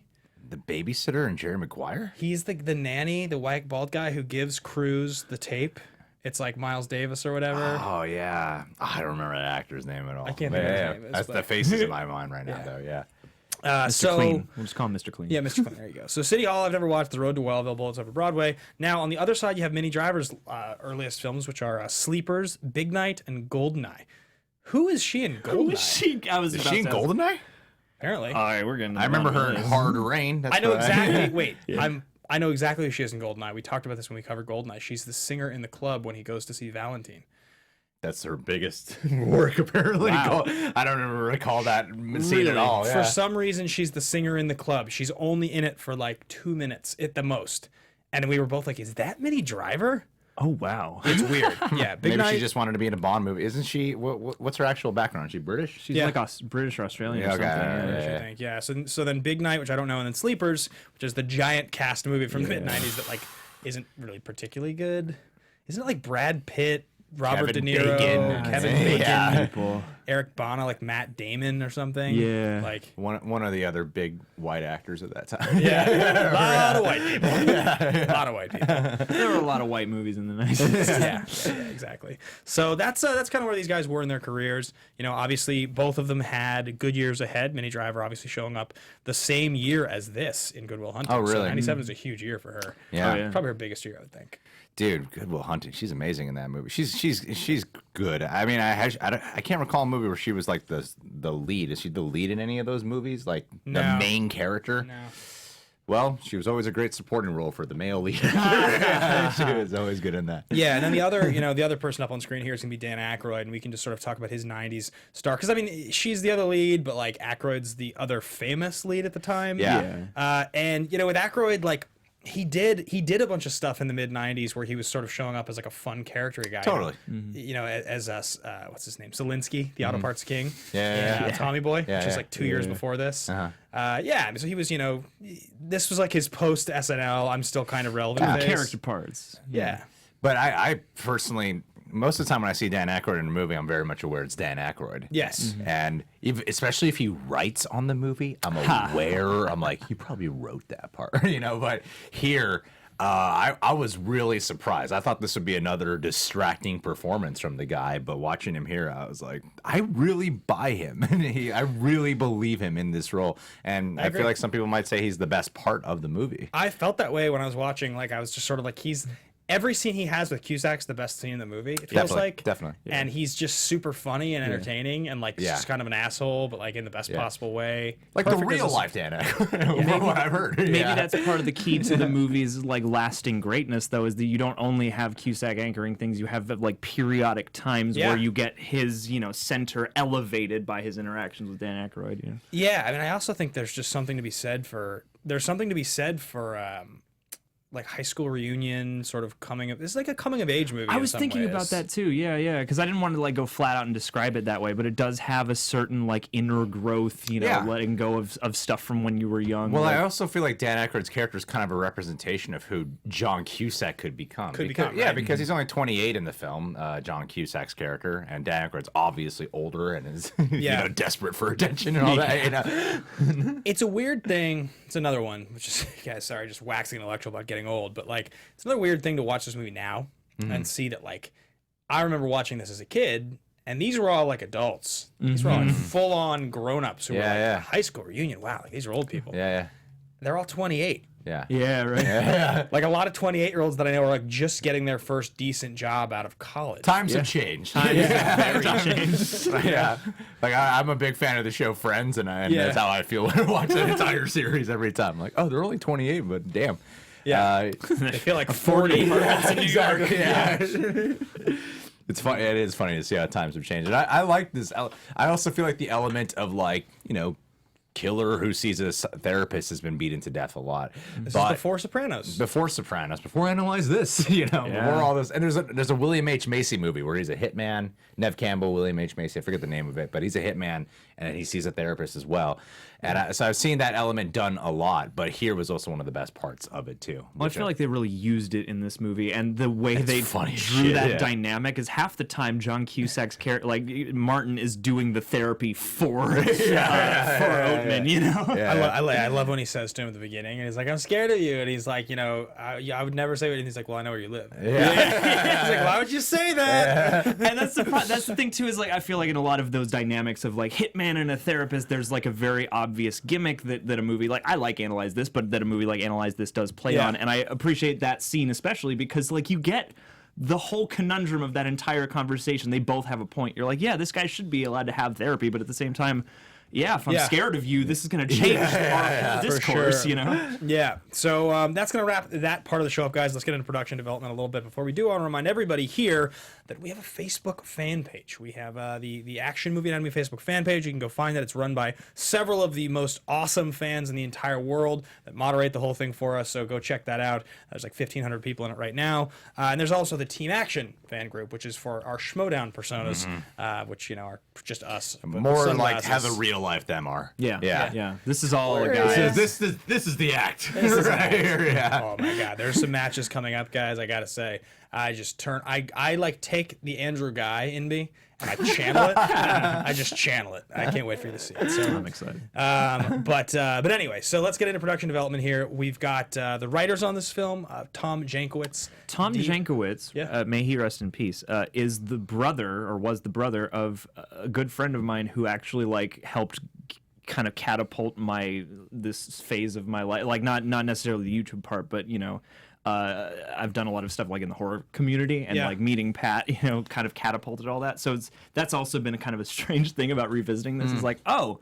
The babysitter and Jerry Maguire? He's the nanny, the white bald guy who gives Cruz the tape. It's like Miles Davis or whatever. Oh, yeah. I don't remember that actor's name at all. I can't But think of his yeah, name is, That's but- the faces in my mind right now, though, yeah. So Clean. We'll just call him Mr. Clean. yeah, Mr. Clean. There you go. So City Hall, I've never watched. The Road to Wellville, Bullets Over Broadway. Now on the other side, you have Minnie Driver's earliest films, which are Sleepers, Big Night, and Goldeneye. Who is she in Goldeneye? I was Is about she in to- Goldeneye? Apparently, All right, we're getting. I remember her in Hard Rain. That's I know what exactly. Wait, I know exactly who she is in Goldeneye. We talked about this when we covered Goldeneye. She's the singer in the club when he goes to see Valentine. That's her biggest work, apparently. Wow. I don't ever recall that scene at all. Yeah. For some reason, she's the singer in the club. She's only in it for like 2 minutes at the most. And we were both like, is that Minnie Driver? Oh wow. It's weird. Yeah, Big Maybe Night. she just wanted to be in a Bond movie. Isn't she? What's her actual background? Is she British? She's Yeah. like British or Australian Yeah, or okay, something. yeah. I think, yeah. So then Big Night, which I don't know, and then Sleepers, which is the giant cast movie from the mid '90s that like isn't really particularly good. Isn't it like Brad Pitt, Robert Kevin De Niro, Bacon. Kevin Bacon, Yeah. People. Eric Bana, like Matt Damon or something. Yeah. Like, One of the other big white actors at that time. yeah, a lot of white people. A lot of white people. There were a lot of white movies in the 90s. Yeah, exactly. So that's kind of where these guys were in their careers. You know, obviously both of them had good years ahead. Minnie Driver obviously showing up the same year as this in Good Will Hunting. Oh, really? So 97 is a huge year for her. Yeah. Oh, yeah. Probably her biggest year, I would think. Dude, Good Will Hunting. She's amazing in that movie. She's good. I mean, I can't recall a movie where she was like the lead. Is she the lead in any of those movies? Like the No. main character? No. Well, she was always a great supporting role for the male lead. She was always good in that. Yeah, and then the other person up on screen here is gonna be Dan Aykroyd, and we can just sort of talk about his '90s star. Because I mean, she's the other lead, but like Aykroyd's the other famous lead at the time. Yeah. And you know, with Aykroyd, like he did a bunch of stuff in the mid '90s where he was sort of showing up as like a fun character guy. Totally. You know, as what's his name, Zelinsky, the Auto Parts King. Yeah. Tommy Boy, Yeah, which is yeah. like 2 years before this. Uh-huh. Yeah, so he was, you know, this was like his post SNL. I'm still kind of relevant. phase. Character parts. Yeah. But I personally, most of the time when I see Dan Aykroyd in a movie, I'm very much aware it's Dan Aykroyd. Yes. And especially if he writes on the movie, I'm aware. I'm like, he probably wrote that part, you know. But here, I was really surprised. I thought this would be another distracting performance from the guy, but watching him here, I was like, I really buy him. I really believe him in this role. And I agree. feel like some people might say he's the best part of the movie. I felt that way when I was watching. Like, I was just sort of like, every scene he has with Cusack's the best scene in the movie. It feels like Definitely. And he's just super funny and entertaining, and like Yeah. just kind of an asshole, but like in the best possible way. Like Perfect the as real a- life Dan Aykroyd, from what I've heard. Maybe that's part of the key to the movie's like lasting greatness, though, is that you don't only have Cusack anchoring things, you have like periodic times Yeah. where you get his, you know, center elevated by his interactions with Dan Aykroyd. You know? Yeah, I mean, I also think there's just something to be said for. Like high school reunion, sort of this is like a coming of age movie. I in was some thinking ways. about that too. Yeah, because I didn't want to like go flat out and describe it that way, but it does have a certain like inner growth, you know, Yeah. letting go of stuff from when you were young. Well, like, I also feel like Dan Aykroyd's character is kind of a representation of who John Cusack could become. Right. Because he's only 28 in the film, John Cusack's character, and Dan Aykroyd's obviously older and is desperate for attention and all that. You know? It's a weird thing. It's another one, which is, guys, sorry, just waxing intellectual about getting old, but like, it's another weird thing to watch this movie now and see that, like, I remember watching this as a kid, and these were all like adults. These were all like full on grown ups who were like, Yeah. high school reunion. Wow, like, these are old people. Yeah, They're all 28. yeah. yeah, right. Like a lot of 28-year-olds that I know are like just getting their first decent job out of college. Times have changed. Very changed. Yeah. Like, I'm a big fan of the show Friends, and that's how I feel when I watch the entire series every time. I'm like, oh, they're only 28, but damn. Yeah. They feel like 40 year-olds in New York. Yeah. It's funny. It is funny to see how times have changed. And I like this. I also feel like the element of, like, you know, killer who sees a therapist has been beaten to death a lot. This is before Sopranos. Before Sopranos, before Analyze This, you know, before all this. And there's a William H. Macy movie where he's a hitman. Nev Campbell, William H. Macy, I forget the name of it, but he's a hitman, and he sees a therapist as well. And so I've seen that element done a lot, but here was also one of the best parts of it too. Well, I feel like they really used it in this movie, and the way they funny drew shit, that yeah. dynamic is half the time John Cusack's character, like Martin, is doing the therapy for Oatman, you know? I love when he says to him at the beginning, and he's like, "I'm scared of you," and he's like, "You know, I would never say it." And he's like, "Well, I know where you live." Yeah. He's like, "Why would you say that?" And that's the thing too, is like I feel like in a lot of those dynamics of like hitman and a therapist, there's like a very obvious gimmick that a movie like I like Analyze This, but that a movie like Analyze This does play Yeah. on, and I appreciate that scene especially because like you get the whole conundrum of that entire conversation. They both have a point. You're like, yeah, this guy should be allowed to have therapy, but at the same time, yeah, if I'm scared of you, this is going to change our whole discourse, sure. you know? Yeah, so that's going to wrap that part of the show up, guys. Let's get into production development a little bit. Before we do, I want to remind everybody here that we have a Facebook fan page. We have the Action Movie Anatomy Facebook fan page. You can go find that. It's run by several of the most awesome fans in the entire world that moderate the whole thing for us, so go check that out. There's like 1,500 people in it right now. And there's also the Team Action fan group, which is for our Schmodown personas, which, you know, are just us. but More like sunglasses. how the real life them are. Yeah. This is all a Where guy. is- This is the act right here. Yeah. Oh my God, there's some matches coming up, guys. I gotta say, I just turn. I like take the Andrew Guy in me and I channel it. I just channel it. I can't wait for you to see it. So I'm excited. but anyway, so let's get into production development here. We've got the writers on this film, Tom Jankiewicz. Tom Jankiewicz, Yeah. may he rest in peace, is the brother, or was the brother of a good friend of mine who actually like helped kind of catapult this phase of my life. Like not necessarily the YouTube part, but you know, I've done a lot of stuff like in the horror community, and like meeting Pat, you know, kind of catapulted all that. So that's also been a kind of a strange thing about revisiting this. Is like, oh,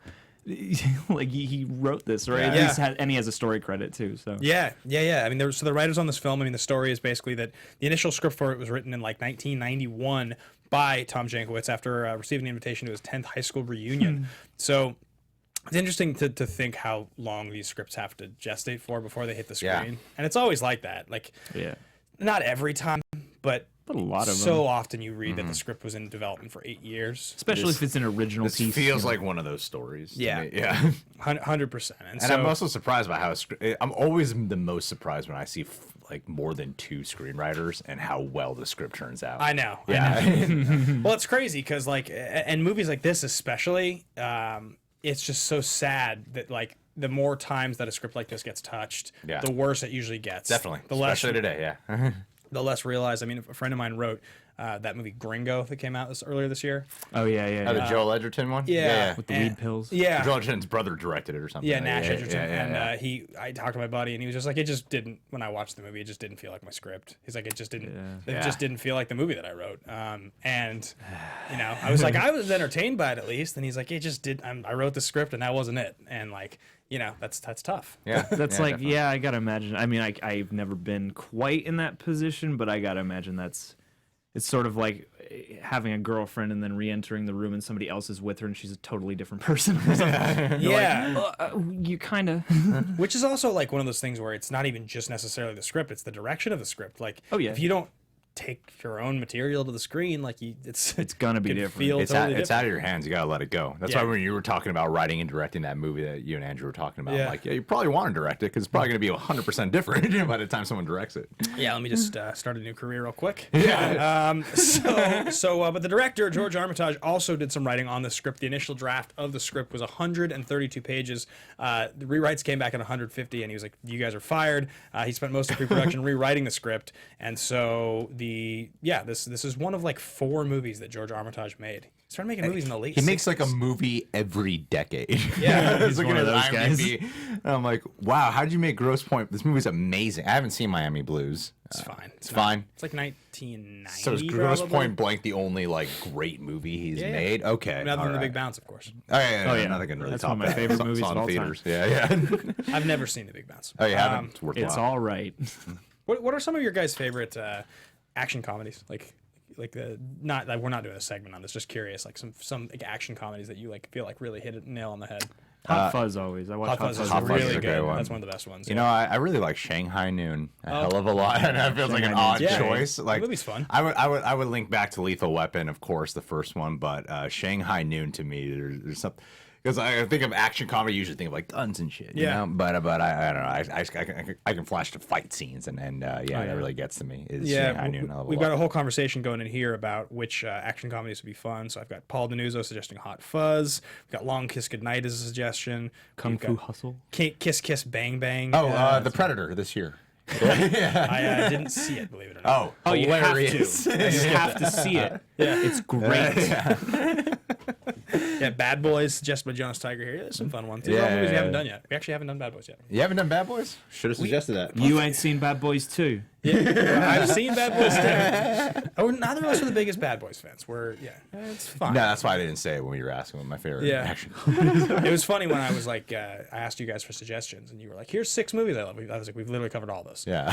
like he wrote this, right? Yeah. At least and he has a story credit too. So Yeah. I mean, the writers on this film. I mean, the story is basically that the initial script for it was written in like 1991 by Tom Jankiewicz after receiving an invitation to his 10th high school reunion. So it's interesting to think how long these scripts have to gestate for before they hit the screen. Yeah. And it's always like that. Like, yeah, not every time, but a lot of so them. often you read that the script was in development for 8 years. Especially if it's an original This piece. feels you know. like one of those stories. to Yeah. me. Yeah. 100%. And I'm also surprised by how I'm always the most surprised when I see like more than 2 screenwriters and how well the script turns out. I know. Yeah. Well, it's crazy because like, and movies like this especially, it's just so sad that like the more times that a script like this gets touched, Yeah. the worse it usually gets. Definitely. The less, Especially today. Yeah. the less realized. I mean, a friend of mine wrote that movie Gringo that came out earlier this year. Oh yeah, Oh, the Joel Edgerton one. Yeah. with the and- weed pills. Yeah. Joel Edgerton's brother directed it or something. Yeah, Nash Edgerton. Yeah. And I talked to my buddy, and he was just like, it just didn't. When I watched the movie, it just didn't feel like my script. He's like, it just didn't. It Yeah. just didn't feel like the movie that I wrote. And you know, I was like, I was entertained by it at least. And he's like, it just did. I wrote the script, and that wasn't it. And like, you know, that's tough. Yeah. That's yeah, like, definitely. yeah, I gotta imagine. I mean, I've never been quite in that position, but I gotta imagine it's sort of like having a girlfriend and then re-entering the room and somebody else is with her and she's a totally different person. Yeah. You kind of. Which is also like one of those things where it's not even just necessarily the script; it's the direction of the script. Like, Oh, yeah. if you don't take your own material to the screen, like It's gonna be could different. feel It's, totally it's different. out of your hands. You gotta let it go. That's Yeah. why when you were talking about writing and directing that movie that you and Andrew were talking about, Yeah. I'm like, yeah, you probably want to direct it because it's probably gonna be 100% different by the time someone directs it. Yeah, let me just start a new career real quick. Yeah. But the director, George Armitage, also did some writing on the script. The initial draft of the script was 132 pages. The rewrites came back at 150, and he was like, you guys are fired. He spent most of pre-production rewriting the script. And so this is one of like 4 movies that George Armitage made. He started making movies in the late He makes like a 60s. movie every decade. Yeah, It's looking one at of those IMDb, and I'm like, wow, how did you make Grosse Point? This movie's amazing. I haven't seen Miami Blues. It's fine. It's fine. It's like 1990. So is Grosse probably. Point Blank the only like great movie he's made? Okay. I mean, other than all The right. Big Bounce, of course. Oh yeah, Oh, yeah. nothing can really That's top one of my that. favorite It's movies on of all theaters. Yeah. I've never seen The Big Bounce. Oh, you haven't? It's worthwhile. It's all right. What are some of your guys' favorite action comedies? Like not like we're not doing a segment on this. Just curious, like some like action comedies that you like feel like really hit a nail on the head. Hot Fuzz always. I watch Hot Fuzz is Hot Fuzz is really a great good. one. That's one of the best ones. You know, I really like Shanghai Noon a hell of a lot. And that feels like an Shanghai odd Noon's great. choice. Like The movie's fun. I would link back to Lethal Weapon, of course, the first one, but Shanghai Noon to me, there's something. Because I think of action comedy, I usually think of like guns and shit. You Yeah. know? But I don't know. I can flash to fight scenes, and that really gets to me. Is Shanghai Noon a hell of a we've lot. got a whole conversation going in here about which action comedies would be fun. So I've got Paul Denuzzo suggesting Hot Fuzz. We've got Long Kiss Goodnight as a suggestion. Kung We've Fu got Hustle. Kiss Kiss Bang Bang. The Predator this year. I didn't see it, believe it or not. Oh, you have to. hilarious. You have to see it. It's great. Yeah, Bad Boys suggested by Jonas Tiger here. There's some fun ones. These are all Yeah, movies we yeah, haven't yeah. done yet. We actually haven't done Bad Boys yet. You haven't done Bad Boys? Should have suggested that. You ain't seen Bad Boys 2. I've seen Bad Boys too. Oh, neither of us are the biggest Bad Boys fans. It's fine. No, that's why I didn't say it when you were asking what my favorite Yeah. action. It was funny when I was like, I asked you guys for suggestions, and you were like, "Here's 6 movies I love." I was like, "We've literally covered all those." Yeah.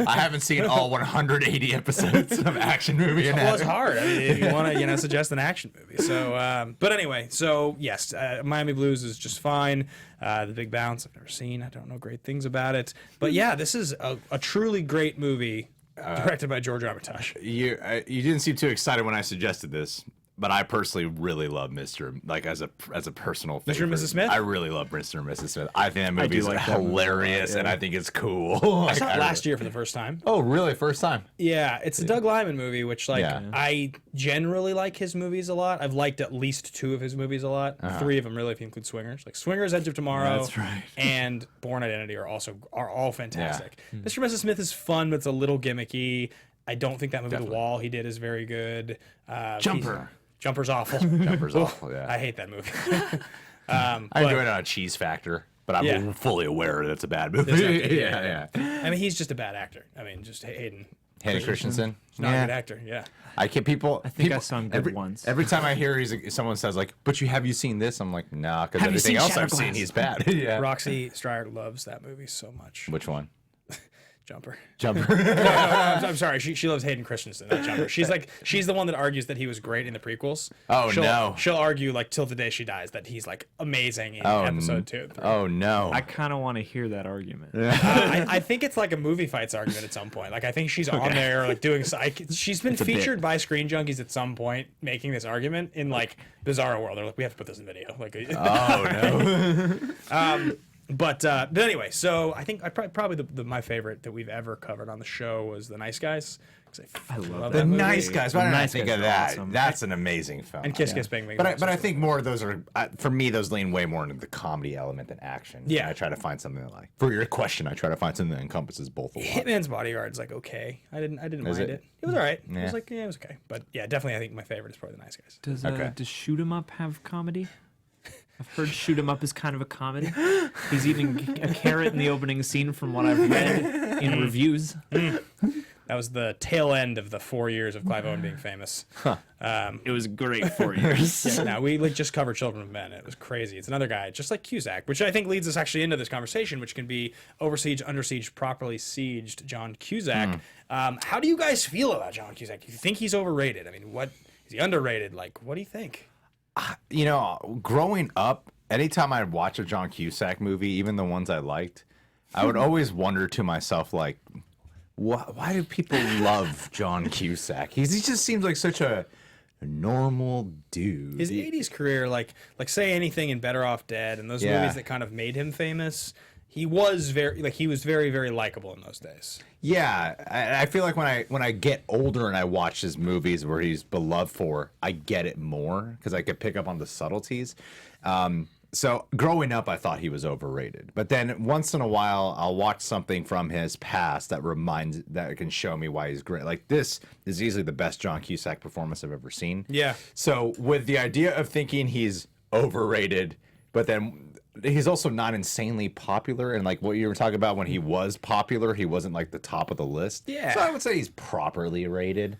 I haven't seen all 180 episodes of action movie. Well, it's hard. I mean, if you want to, suggest an action movie. So, but anyway, so yes, Miami Blues is just fine. The Big Bounce, I've never seen. I don't know great things about it. But yeah, this is a truly great movie directed by George Armitage. You didn't seem too excited when I suggested this. but I personally really love Mr. Like as a personal Mr. and favorite. Mrs. Smith? I really love Mr. and Mrs. Smith. I think that movie is like that movie a lot, hilarious, and I think it's cool. I Like, saw it I last year for the first time. Oh, really? First time? Yeah, it's a Doug Liman movie, which Yeah. I generally like his movies a lot. I've liked at least 2 of his movies a lot. 3 of them really, if you include Swingers. Like Swingers, Edge of Tomorrow, That's right. and Born Identity are all fantastic. Mr. and Mrs. Smith is fun, but it's a little gimmicky. I don't think that movie, The Wall, he did is very good. Jumper's awful. Jumper's awful, yeah. I hate that movie. I enjoyed it on a Cheese Factor, but I'm fully aware that it's a bad movie. Yeah. I mean, he's just a bad actor. I mean, just Hayden. Hayden Christensen? He's not a good actor. Yeah. I can't. I think I saw him good once. Every time I hear someone says like, "But have you seen this?" I'm like, "Nah," because Have you everything seen else Shadow I've seen, Glass? he's bad. Yeah. Roxy Stryer loves that movie so much. Which one? Jumper. Jumper. I'm sorry. She loves Hayden Christensen, not Jumper. She's the one that argues that he was great in the prequels. Oh, no. She'll argue like till the day she dies that he's like amazing in episode 2 and 3. Oh no. I kind of want to hear that argument. I think it's like a movie fights argument at some point. Like I think she's on there like doing. She's been featured by Screen Junkies at some point making this argument in like Bizarro World. They're like, we have to put this in video. Like, Oh no. But anyway, so I think probably my favorite that we've ever covered on the show was The Nice Guys. 'Cause I love The that movie. Nice Guys. Why didn't I Nice think Guys of are that? awesome. That's an amazing film. And Kiss Kiss Bang Bang. But I think more of those are for me. Those lean way more into the comedy element than action. Yeah. And I try to find something that, like, for your question, I try to find something that encompasses both a lot. Hitman's Bodyguard's like okay. I didn't mind it? it. It was all right. It Yeah. was like it was okay. But yeah, definitely I think my favorite is probably The Nice Guys. Does Shoot 'Em Up have comedy? I've heard Shoot 'Em Up is kind of a comedy. He's eating a carrot in the opening scene from what I've read in reviews. That was the tail end of the 4 years of Clive Owen being famous. It was great 4 years. Yeah, now we just covered Children of Men. It was crazy. It's another guy, just like Cusack, which I think leads us actually into this conversation, which can be Over Siege, Under Siege, Properly Sieged, John Cusack. How do you guys feel about John Cusack? Do you think he's overrated? I mean, what is he underrated? Like, what do you think? You know, growing up, anytime I'd watch a John Cusack movie, even the ones I liked, I would always wonder to myself, like, why do people love John Cusack? He just seems like such a normal dude. His 80s career, like Say Anything and Better Off Dead, and those Yeah. movies that kind of made him famous, he was very, very likable in those days. Yeah, I feel like when I get older and I watch his movies where he's beloved for, I get it more because I could pick up on the subtleties. So growing up, I thought he was overrated. But then once in a while, I'll watch something from his past that can show me why he's great. Like this is easily the best John Cusack performance I've ever seen. Yeah. So with the idea of thinking he's overrated, but then he's also not insanely popular, and like what you were talking about when he was popular, he wasn't like the top of the list. Yeah. So I would say he's properly rated.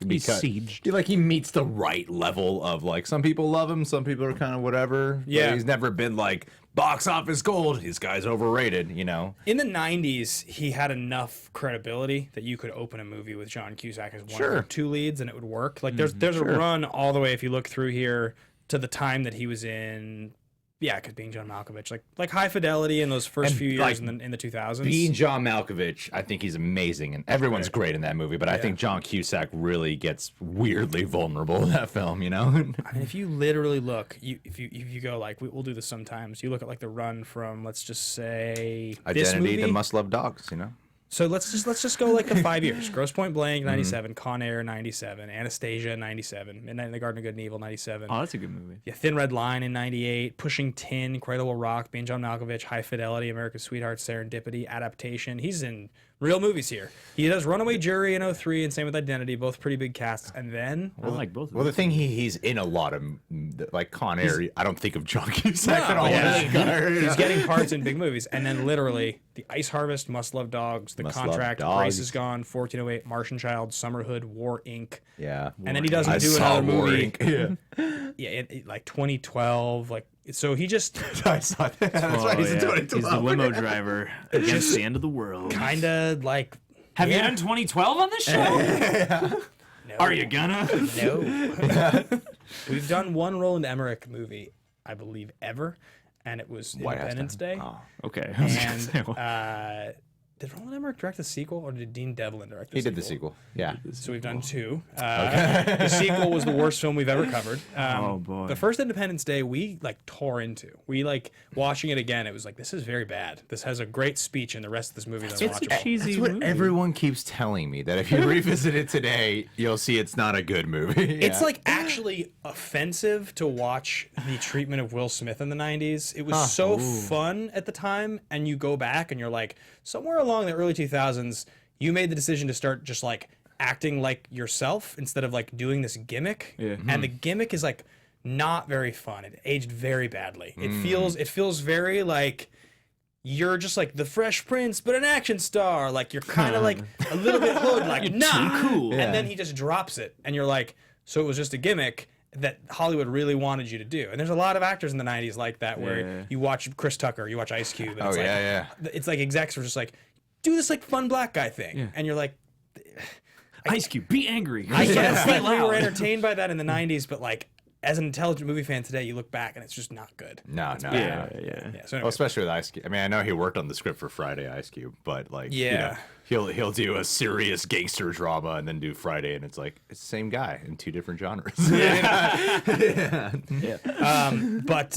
He's sieged. Like he meets the right level of like some people love him, some people are kind of whatever. But Yeah. he's never been like box office gold. This guy's overrated, you know. In the 90s, he had enough credibility that you could open a movie with John Cusack as one Sure. or two leads and it would work. Like there's a run all the way, if you look through here, to the time that he was in, because being John Malkovich, like High Fidelity in those first And, few years like, in the 2000s. Being John Malkovich, I think he's amazing, and everyone's great in that movie. But I think John Cusack really gets weirdly vulnerable in that film, you know. I mean, if you literally look, if you go like we'll do this sometimes. You look at like the run from, let's just say, this Identity, movie. the Must Love Dogs, you know. So let's just go like the 5 years. Grosse Point Blank 97, Con Air 97, Anastasia 97, Midnight in the Garden of Good and Evil 97. Oh, that's a good movie. Yeah, Thin Red Line in 98, Pushing Tin, Cradle Will Rock, Being John Malkovich, High Fidelity, America's Sweetheart, Serendipity, Adaptation. He's in real movies here. He does Runaway Jury in 03 and same with Identity, both pretty big casts. And then I like both of Well, them. the thing he's in a lot of like Con Air. I don't think of John Cusack No, at all. yeah. He's getting parts in big movies. And then literally The Ice Harvest, Must Love Dogs, The Must Love Contract, Dogs. Grace is Gone, 1408, Martian Child, Summerhood, War Inc. Yeah. And then he doesn't I do saw another War movie. Inc. Yeah, like 2012. Like so he just I saw that. That's right. He's in 2012. He's the limo driver against the end of the world. kind of like Have you done 2012 on this show? Are you gonna? no. We've done one Roland Emmerich movie, I believe, ever, and it was White House Independence Day. Down. Okay. And Did Roland Emmerich direct the sequel, or did Dean Devlin direct the He sequel? did the sequel. Yeah. So we've done 2. The sequel was the worst film we've ever covered. Oh, boy. The first Independence Day we like tore into. We like watching it again. It was like, this is very bad. This has a great speech, and the rest of this movie is It's a unwatchable. cheesy That's what movie. everyone keeps telling me, that if you revisit it today, you'll see it's not a good movie. It's like actually offensive to watch the treatment of Will Smith in the 90s. It was so fun at the time, and you go back and you're like, somewhere along the early 2000s, you made the decision to start just like acting like yourself instead of like doing this gimmick. Yeah. And the gimmick is like not very fun. It aged very badly. It feels very like you're just like the Fresh Prince, but an action star. Like you're kind of like a little bit hood, like nah, cool. And then he just drops it, and you're like, so it was just a gimmick that Hollywood really wanted you to do. And there's a lot of actors in the 90s like that, where you watch Chris Tucker, you watch Ice Cube, and it's like, it's like execs were just like, do this like fun black guy thing, and you're like, Ice Cube, be angry. I guess like we were entertained by that in the 90s, but like as an intelligent movie fan today, you look back and it's just not good. No. Yeah. Yeah. So Well, anyway, especially with Ice Cube. I mean, I know he worked on the script for Friday, Ice Cube, but like, you Yeah. know, he'll do a serious gangster drama and then do Friday, and it's like it's the same guy in 2 different genres. but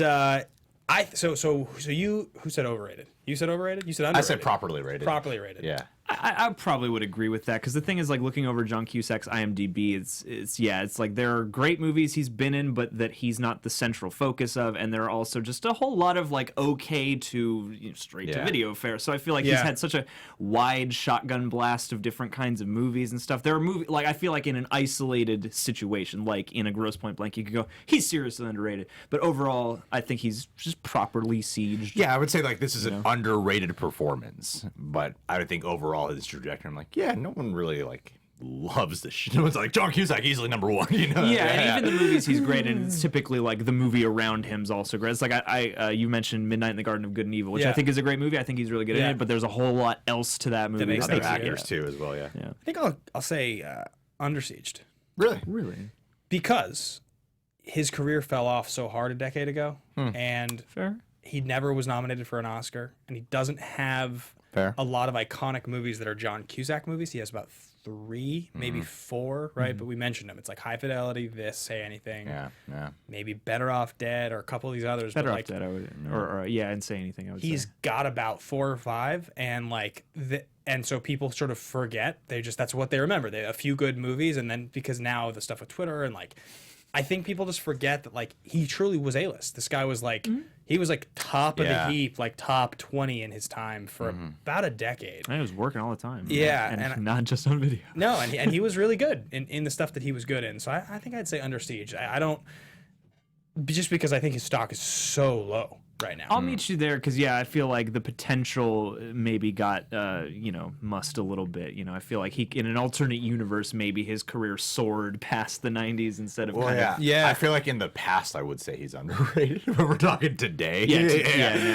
so you, who said overrated? You said overrated? You said I underrated? said properly rated. Properly rated. Yeah. I probably would agree with that, because the thing is, like, looking over John Cusack's IMDb, it's like there are great movies he's been in, but that he's not the central focus of, and there are also just a whole lot of like okay to straight to video fare. So I feel like he's had such a wide shotgun blast of different kinds of movies and stuff. There are movies like, I feel like in an isolated situation, like in a Grosse Point Blank, you could go, he's seriously underrated, but overall I think he's just properly sieged. Yeah, I would say like this is an underrated performance, but I would think overall his trajectory, I'm like, yeah, no one really like loves this shit. No one's like, John Cusack easily #1, you know? Yeah, and even the movies he's great in, it's typically like the movie around him's also great. It's like you mentioned Midnight in the Garden of Good and Evil, which I think is a great movie. I think he's really good in it, but there's a whole lot else to that movie. makes Other sense. actors too as well, yeah. I think I'll say Under Sieged, Really? because his career fell off so hard a decade ago, and Fair. he never was nominated for an Oscar, and he doesn't have Fair. a lot of iconic movies that are John Cusack movies. He has about 3, maybe 4, right? But we mentioned them. It's like High Fidelity, This, Say Anything, Yeah. maybe Better Off Dead, or a couple of these others. Better but Off like, Dead, I would, or and Say Anything, I would he's say. got about 4 or 5, and like and so people sort of forget. That's what they remember. They a few good movies, and then because now the stuff with Twitter and like, I think people just forget that like he truly was A-list. This guy was like he was like top of the heap, like top 20 in his time for about a decade. I was working all the time. Yeah, and and not just on video. No, and he was really good in the stuff that he was good in. So I think I'd say Under Siege. I don't, just because I think his stock is so low right now. I'll meet you there, because I feel like the potential maybe got mussed a little bit. I feel like he, in an alternate universe, maybe his career soared past the 90s instead of Yeah. I feel like in the past I would say he's underrated, but we're talking today.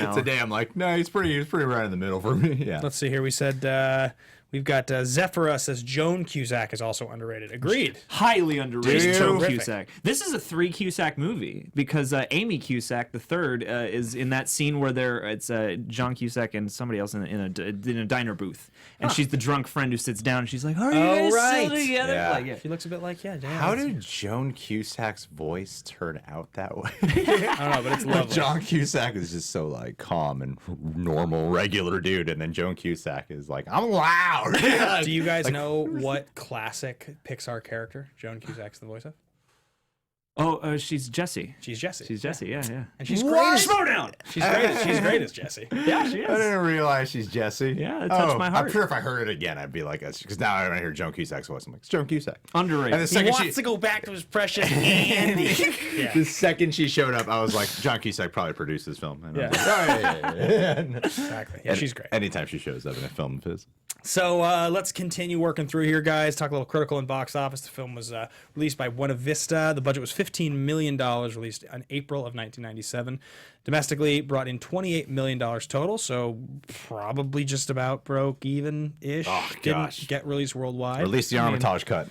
Now. Today I'm like, no, he's pretty right in the middle for me. Yeah. Let's see here. We said we've got Zephyra says Joan Cusack is also underrated. Agreed. highly underrated. Do you? Joan Terrific. Cusack. This is a 3 Cusack movie, because Amy Cusack, the third, is in that scene where it's John Cusack and somebody else in a diner booth, and she's the drunk friend who sits down, and she's like, "Are you guys right. still together?" Yeah. Like, She looks a bit like damn. How did Joan Cusack's voice turn out that way? I don't know, but it's lovely. John Cusack is just so like calm and normal, regular dude, and then Joan Cusack is like, I'm loud. Do you guys know what classic Pixar character Joan Cusack's the voice of? Oh, she's Jessie. She's Jessie. She's Jessie. Yeah. And she's great. As, Down. she's great as Jessie. Yeah, she I is. didn't realize she's Jessie. Yeah, it touched my heart. I'm sure if I heard it again, I'd be like, because now when I hear Joan Cusack's voice, I'm like, it's Joan Cusack. Underrated. And the He second wants to go back to his precious Andy. the second she showed up, I was like, John Cusack probably produced this film. And I was Yeah. like, oh, yeah. Exactly. Yeah, she's great. Anytime she shows up in a film of his. So let's continue working through here, guys. Talk a little critical and box office. The film was released by Buena Vista. The budget was $15 $15 million, released in April of 1997. Domestically, brought in $28 million total, so probably just about broke even-ish. Oh, gosh. Didn't get released worldwide. Or at least the Armitage cut.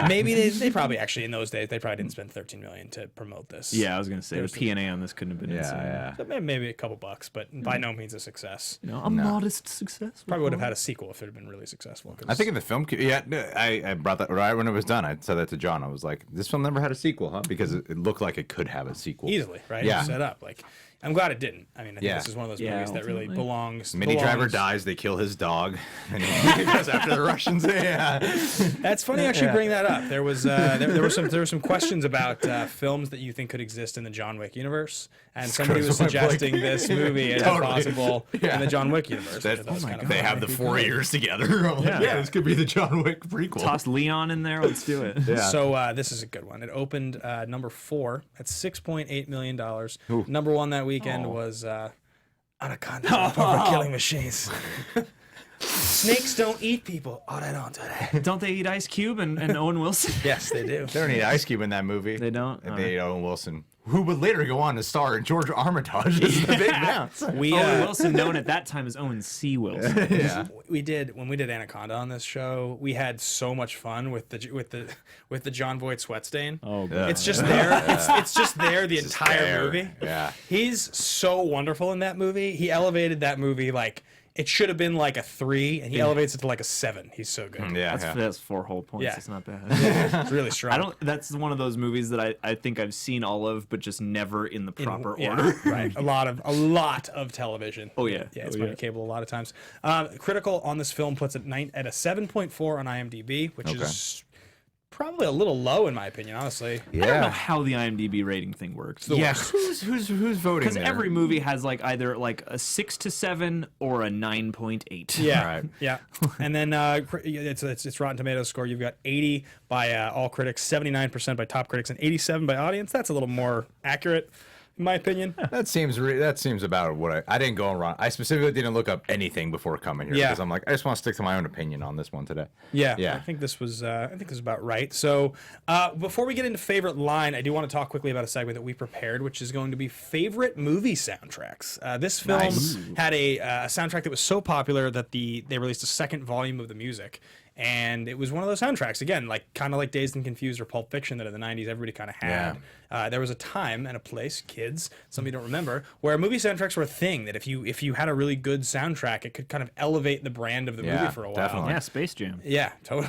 Maybe they probably actually in those days they probably didn't spend $13 million to promote this. Yeah, I was gonna say the P&A on this couldn't have been insane. Yeah. So maybe a couple bucks, but by no means a success. You know, a modest success. Probably would have had a sequel if it had been really successful. I think in the film, I brought that right when it was done. I said that to John. I was like, "This film never had a sequel, huh?" Because it looked like it could have a sequel easily, right? Yeah. Set up like. I'm glad it didn't. I mean, I think Yeah. this is one of those Yeah, movies that really ultimately. belongs. Minnie Driver dies. They kill his dog, and he goes after the Russians. Yeah, That's funny. Actually, bring that up. There was there were some questions about films that you think could exist in the John Wick universe, and somebody was Grosse Point Blank. suggesting this movie as Totally. possible in the John Wick universe. That- which I thought was kind of they funny. have the 4 years together. I'm like, Yeah. this could be the John Wick prequel. Toss Leon in there. Let's do it. Yeah. So this is a good one. It opened number 4 at $6.8 million. Number 1 that weekend was Anaconda over killing machines. Snakes don't eat people. Oh, they don't, do they? Don't they eat Ice Cube and Owen Wilson? Yes, they do. They don't need Ice Cube in that movie. They don't? And they ate Owen Wilson, who would later go on to star in George Armitage as the Big Mouse. We Owen Wilson, known at that time as Owen C. Wilson. Yeah. when we did Anaconda on this show, we had so much fun with the John Voight sweat stain. Oh, Yeah. It's just there. It's just there the entire there. movie. Yeah. He's so wonderful in that movie. He elevated that movie like it should have been like a 3, and he elevates it to like a 7. He's so good. Yeah. That's 4 whole points. Yeah. It's not bad. It's really strong. I don't. That's one of those movies that I think I've seen all of, but just never in the proper Yeah, order. right. A lot of television. Oh, yeah. Yeah, it's Oh, been yeah. on cable a lot of times. Critical on this film puts it at a 7.4 on IMDb, which is probably a little low in my opinion, honestly. I don't know how the IMDb rating thing works. Yeah. Who's voting Because there? every movie has like either like a 6 to 7 or a 9.8. Yeah, Right. yeah. And then it's Rotten Tomatoes score. You've got 80 by all critics, 79% by top critics, and 87 by audience. That's a little more accurate, in my opinion. That seems about what I didn't go wrong. I specifically didn't look up anything before coming here Yeah. because I'm like I just want to stick to my own opinion on this one today. Yeah, Yeah. I think this was about right. So before we get into favorite line, I do want to talk quickly about a segment that we prepared, which is going to be favorite movie soundtracks. This film had a soundtrack that was so popular that they released a second volume of the music. And it was one of those soundtracks, again, like kind of like Dazed and Confused or Pulp Fiction that in the 90s everybody kind of had. There was a time and a place, kids, some of you don't remember, where movie soundtracks were a thing, that if you had a really good soundtrack, it could kind of elevate the brand of the movie for a while. definitely. Yeah, Space Jam. Yeah, totally.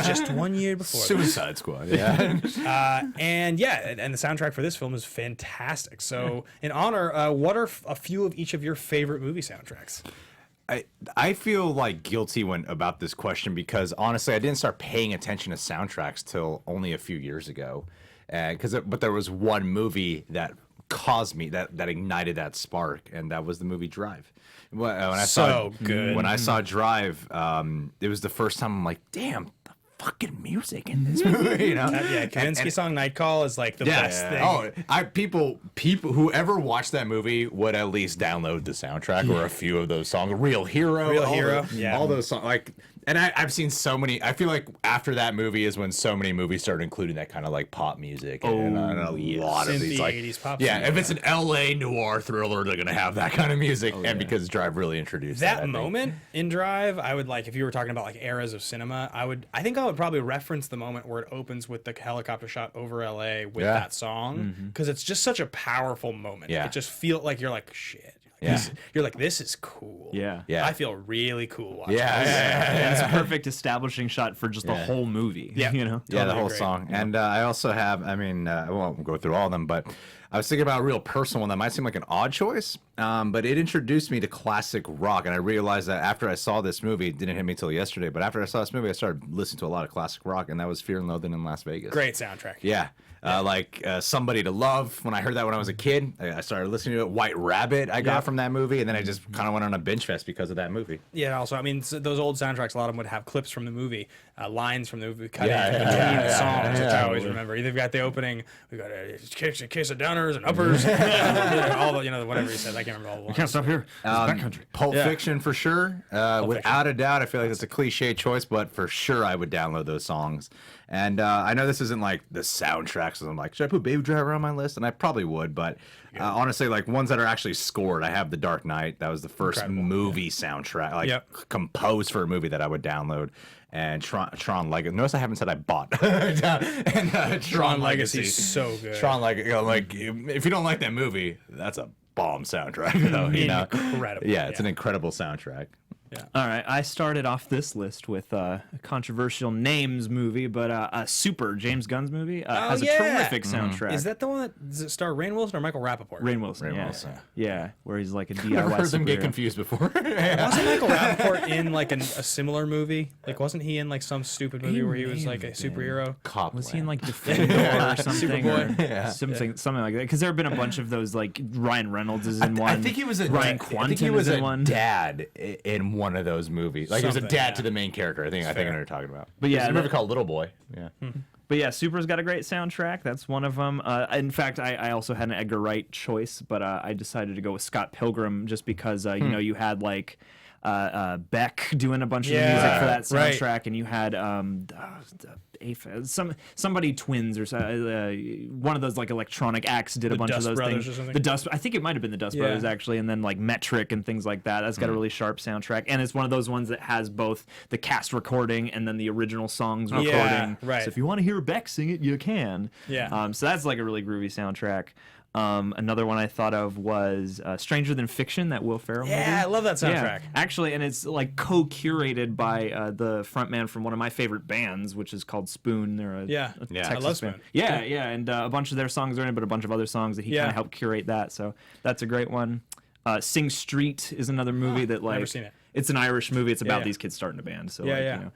just 1 year before. Suicide Squad. Yeah. And the soundtrack for this film is fantastic. So, in honor, what are a few of each of your favorite movie soundtracks? I feel like guilty about this question because honestly, I didn't start paying attention to soundtracks till only a few years ago, but there was one movie that caused me that ignited that spark, and that was the movie Drive. When I So saw, good. When I saw Drive, it was the first time I'm like, damn. Fucking music in this movie, you know? Kavinsky song "Night Call" is like the best thing. Oh, people, whoever watched that movie would at least download the soundtrack or a few of those songs. Real Hero, all those songs. Like, and I've seen so many. I feel like after that movie is when so many movies started including that kind of like pop music. And a lot of these Synthy like 80s pop yeah. music. If it's an L.A. noir thriller, they're gonna have that kind of music. And because Drive really introduced That I think. moment in Drive, I would like if you were talking about like eras of cinema. I think I would probably reference the moment where it opens with the helicopter shot over LA with that song because it's just such a powerful moment. Yeah. It just feels like you're like shit. Yeah. You're like, this is cool. Yeah. Yeah. I feel really cool watching Yeah, this. And it's a perfect establishing shot for just the whole movie. Yeah. You know? Yeah, the Totally whole agree. song. And I also have, I won't go through all of them, but I was thinking about a real personal one that might seem like an odd choice, but it introduced me to classic rock. And I realized that after I saw this movie, it didn't hit me till yesterday, but after I saw this movie, I started listening to a lot of classic rock, and that was Fear and Loathing in Las Vegas. Great soundtrack. Yeah. Somebody to Love. When I heard that when I was a kid, I started listening to it. White Rabbit I got from that movie, and then I just kind of went on a binge fest because of that movie. Yeah, also, I mean, those old soundtracks, a lot of them would have clips from the movie, lines from the movie cut Yeah, in yeah, between yeah, the songs, which I yeah. always remember. They've got the opening, we've got a case of Downer downers and uppers, all the whatever he said. I can't remember all the ones. Can't stop here. Backcountry. Pulp Fiction for sure. Without a doubt, I feel like that's a cliche choice, but for sure I would download those songs. And I know this isn't like the soundtrack, so I'm like, should I put Baby Driver on my list? And I probably would, but honestly, like ones that are actually scored, I have The Dark Knight. That was the first movie soundtrack, like composed for a movie that I would download. And Tron Legacy. Notice I haven't said I bought. And Tron Legacy is so good. Tron Legacy, like if you don't like that movie, that's a bomb soundtrack. Though, Incredible. Yeah, it's an incredible soundtrack. Yeah. All right, I started off this list with a controversial names movie, but Super, James Gunn's movie, has a terrific soundtrack. Is that the one that does it star Rainn Wilson or Michael Rappaport? Rainn Wilson? Yeah, where he's like a DIY Never heard them get superhero. confused before. Wasn't Michael Rappaport in like a similar movie? Like, wasn't he in like some stupid movie where he was like a superhero? Cop Was he in Land. like Defender or something? Superboy. Something like that. Because there have been a bunch of those, like Ryan Reynolds is in one. I think he was a Ryan I Quanten think he was is in a one. dad in one of those movies. Like he was a Something, dad to the main character. I think I know what you're talking about. But yeah, there's a movie called Little Boy. Yeah. But yeah, Super's got a great soundtrack. That's one of them. In fact, I also had an Edgar Wright choice, but I decided to go with Scott Pilgrim just because you had like Beck doing a bunch of the music for that soundtrack, and you had somebody twins or one of those like electronic acts did a bunch Dust of those Brothers things. or something? The Dust, I think it might have been the Dust Brothers actually, and then like Metric and things like that. That's got a really sharp soundtrack, and it's one of those ones that has both the cast recording and then the original songs recording. Yeah, right. So if you want to hear Beck sing it, you can. Yeah. So that's like a really groovy soundtrack. Another one I thought of was Stranger Than Fiction, that Will Ferrell movie. Yeah, I love that soundtrack. Yeah, actually, and it's like co-curated by the frontman from one of my favorite bands, which is called Spoon. They're a I Texas love band. Spoon. Yeah, and a bunch of their songs are in it, but a bunch of other songs that he kind of helped curate that. So that's a great one. Sing Street is another movie that like never seen it. It's an Irish movie. It's about yeah. these kids starting a band. So Yeah,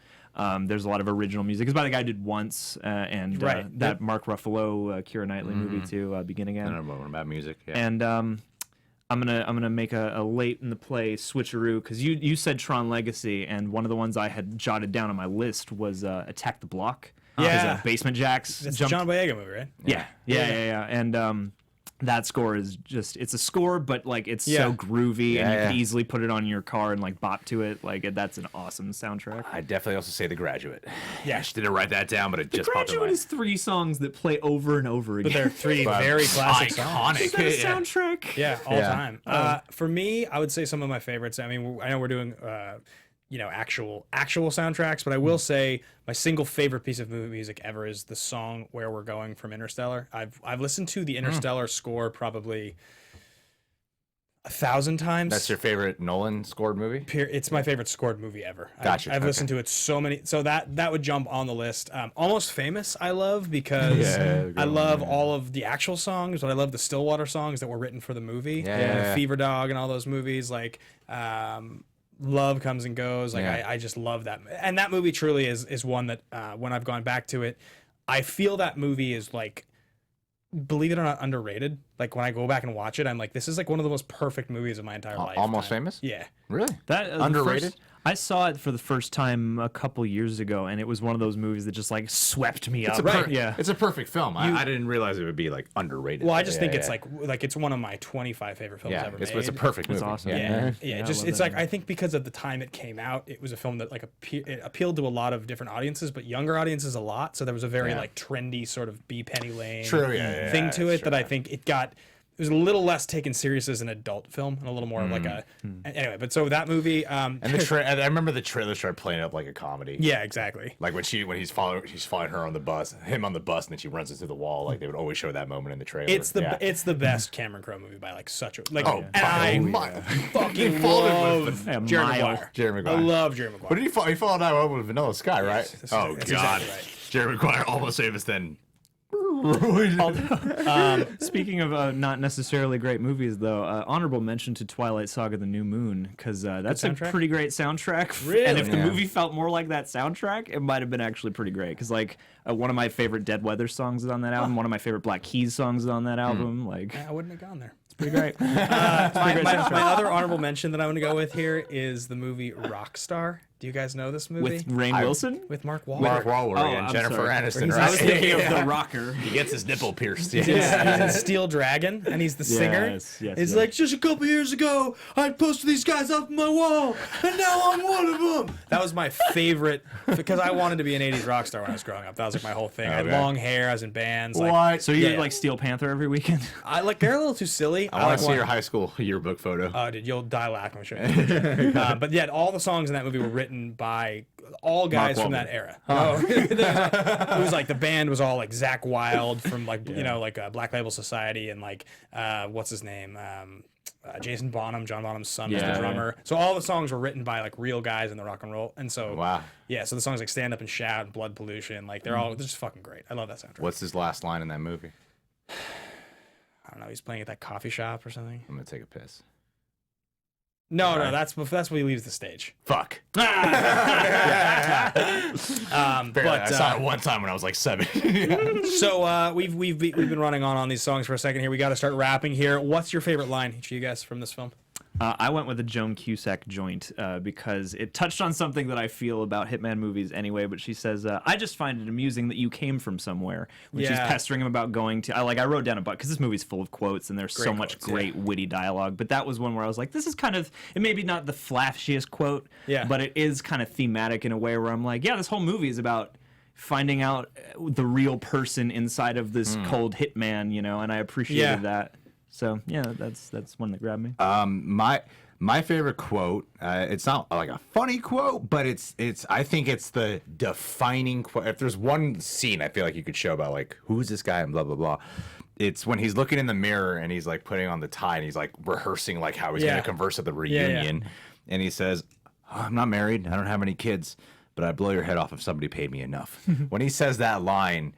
there's a lot of original music. It's by the guy who did Once and that Mark Ruffalo, Keira Knightley movie too, Begin Again. I don't know about music. Yeah. And I'm gonna make a late in the play switcheroo because you said Tron Legacy, and one of the ones I had jotted down on my list was Attack the Block. Yeah. Basement Jacks. That's the John Boyega movie, right? Yeah. And that score is just, it's a score, but like it's so groovy, and you can easily put it on your car and like bop to it. Like that's an awesome soundtrack. I'd definitely also say The Graduate. Yeah. I just didn't write that down, but it The just popped in Graduate my is 3 songs that play over and over again. But they're 3 very classic songs. Is that a soundtrack? Yeah, all time. For me, I would say some of my favorites. I mean, I know we're doing, actual soundtracks, but I will say my single favorite piece of movie music ever is the song "Where We're Going" from Interstellar. I've listened to the Interstellar score probably 1,000 times. That's your favorite Nolan scored movie? It's my favorite scored movie ever. Gotcha. I've listened to it so many. So that would jump on the list. Almost Famous I love because I love all of the actual songs, but I love the Stillwater songs that were written for the movie. Fever Dog and all those movies like Love Comes and Goes. Like I just love that. And that movie truly is one that when I've gone back to it, I feel that movie is like, believe it or not, underrated. Like when I go back and watch it, I'm like, this is like one of the most perfect movies of my entire life. Almost Famous? Yeah. Really? That Underrated? I saw it for the first time a couple years ago, and it was one of those movies that just like swept me up. It's a perfect film. I didn't realize it would be like underrated. Well, I just think it's like it's one of my 25 favorite films ever made. It's a perfect movie. It's awesome. Yeah, just it's like I think because of the time it came out, it was a film that like it appealed to a lot of different audiences, but younger audiences a lot. So there was a very like trendy sort of B. Penny Lane thing to it that I think it was a little less taken serious as an adult film and a little more of like a anyway. But so that movie, and I remember the trailer started playing up like a comedy. Yeah, exactly. Like when he's following her on the bus, him on the bus, and then she runs into the wall. Like they would always show that moment in the trailer. It's the best Cameron Crowe movie by like such a like. Oh, and I fucking love Jerry Maguire. Jerry Maguire. I love Jerry Maguire. But he followed out with Vanilla Sky, right? Yes, oh that's God, exactly right. Jerry Maguire Almost Famous then. Speaking of not necessarily great movies, though, honorable mention to Twilight Saga: The New Moon, because that's a pretty great soundtrack. Really? And if the movie felt more like that soundtrack, it might have been actually pretty great. Because like one of my favorite Dead Weather songs is on that album. One of my favorite Black Keys songs is on that album. Like I wouldn't have gone there. it's pretty great. My other honorable mention that I want to go with here is the movie Rockstar. Do you guys know this movie? With Rainn Wilson? With Mark Wahlberg. Mark Wahlberg Oh, and I'm Jennifer sorry. Aniston. I was Right? thinking of The Rocker. He gets his nipple pierced. He's in Steel Dragon, and he's the singer. Yes, He's like, just a couple years ago, I posted these guys up my wall, and now I'm one of them. That was my favorite, because I wanted to be an 80s rock star when I was growing up. That was like my whole thing. I had Okay. long hair, I was in bands. Like, What? So you Yeah. like Steel Panther every weekend? I like, they're a little too silly. I want like to see your high school yearbook photo. Oh, dude, you'll die laughing. I'm sure. But yeah, all the songs in that movie were written by all guys from that era. Oh. It was like the band was all like Zach Wilde from like Black Label Society and like what's his name, Jason Bonham, John Bonham's son, was the Yeah. drummer. So all the songs were written by like real guys in the rock and roll. And so Wow. yeah, so the songs like Stand Up and Shout and Blood Pollution, like they're just fucking great. I love that soundtrack. What's his last line in that movie? I don't know. He's playing at that coffee shop or something. I'm gonna take a piss. No, that's when he leaves the stage. Fuck. But I saw it one time when I was like 7. So we've been running on these songs for a second here. We got to start rapping here. What's your favorite line, each of you guys, from this film? I went with a Joan Cusack joint because it touched on something that I feel about Hitman movies anyway. But she says, "I just find it amusing that you came from somewhere." When she's Yeah. pestering him about going to, I wrote down a bunch because this movie's full of quotes and there's so Great much quotes, great witty dialogue. But that was one where I was like, "This is kind of it. Maybe not the flashiest quote, Yeah. but it is kind of thematic in a way where I'm like, yeah, this whole movie is about." Finding out the real person inside of this cold hitman, and I appreciated that. So yeah, that's one that grabbed me. My favorite quote. It's not like a funny quote, but it's. I think it's the defining quote. If there's one scene, I feel like you could show about like who's this guy and blah blah blah. It's when he's looking in the mirror and he's like putting on the tie and he's like rehearsing like how he's Yeah. gonna converse at the Yeah. reunion, and he says, "I'm not married. I don't have any kids, but I'd blow your head off if somebody paid me enough." When he says that line.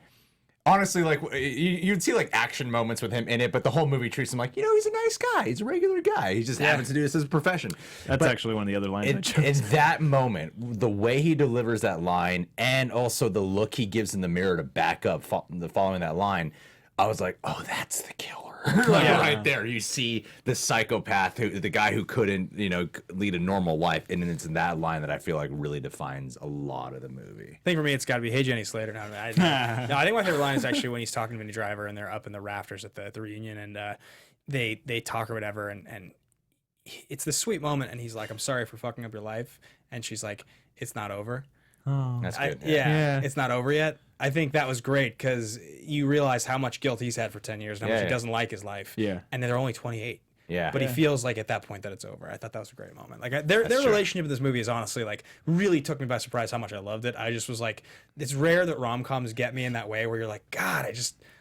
Honestly, like you'd see like action moments with him in it, but the whole movie treats him like, he's a nice guy. He's a regular guy. He just happens to do this as a profession. That's But actually one of the other lines. I chose. it's that moment, the way he delivers that line, and also the look he gives in the mirror to back up following that line. I was like, oh, that's the killer. Right there, you see the psychopath, the guy who couldn't, lead a normal life, and it's in that line that I feel like really defines a lot of the movie. I think for me, it's got to be "Hey Jenny Slater." No, I think my favorite line is actually when he's talking to Minnie Driver and they're up in the rafters at the reunion and they talk or whatever, and it's this sweet moment, and he's like, "I'm sorry for fucking up your life," and she's like, "It's not over." That's good. Yeah, it's not over yet. I think that was great because you realize how much guilt he's had for 10 years and how much he doesn't like his life. Yeah. And they're only 28. Yeah. But he feels like at that point that it's over. I thought that was a great moment. Like their relationship in this movie is honestly like really took me by surprise how much I loved it. I just was like, it's rare that rom-coms get me in that way where you're like, God,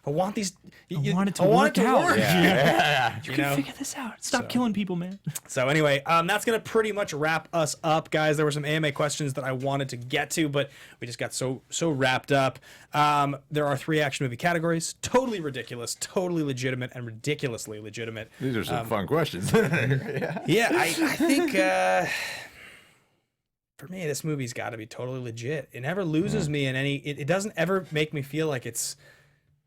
I want these. I want it to work out. Yeah. You can figure this out. Stop killing people, man. So anyway, that's gonna pretty much wrap us up, guys. There were some AMA questions that I wanted to get to, but we just got so wrapped up. There are 3 action movie categories: totally ridiculous, totally legitimate, and ridiculously legitimate. These are some fun questions. Yeah, I think for me, this movie's got to be totally legit. It never loses me in any. It doesn't ever make me feel like it's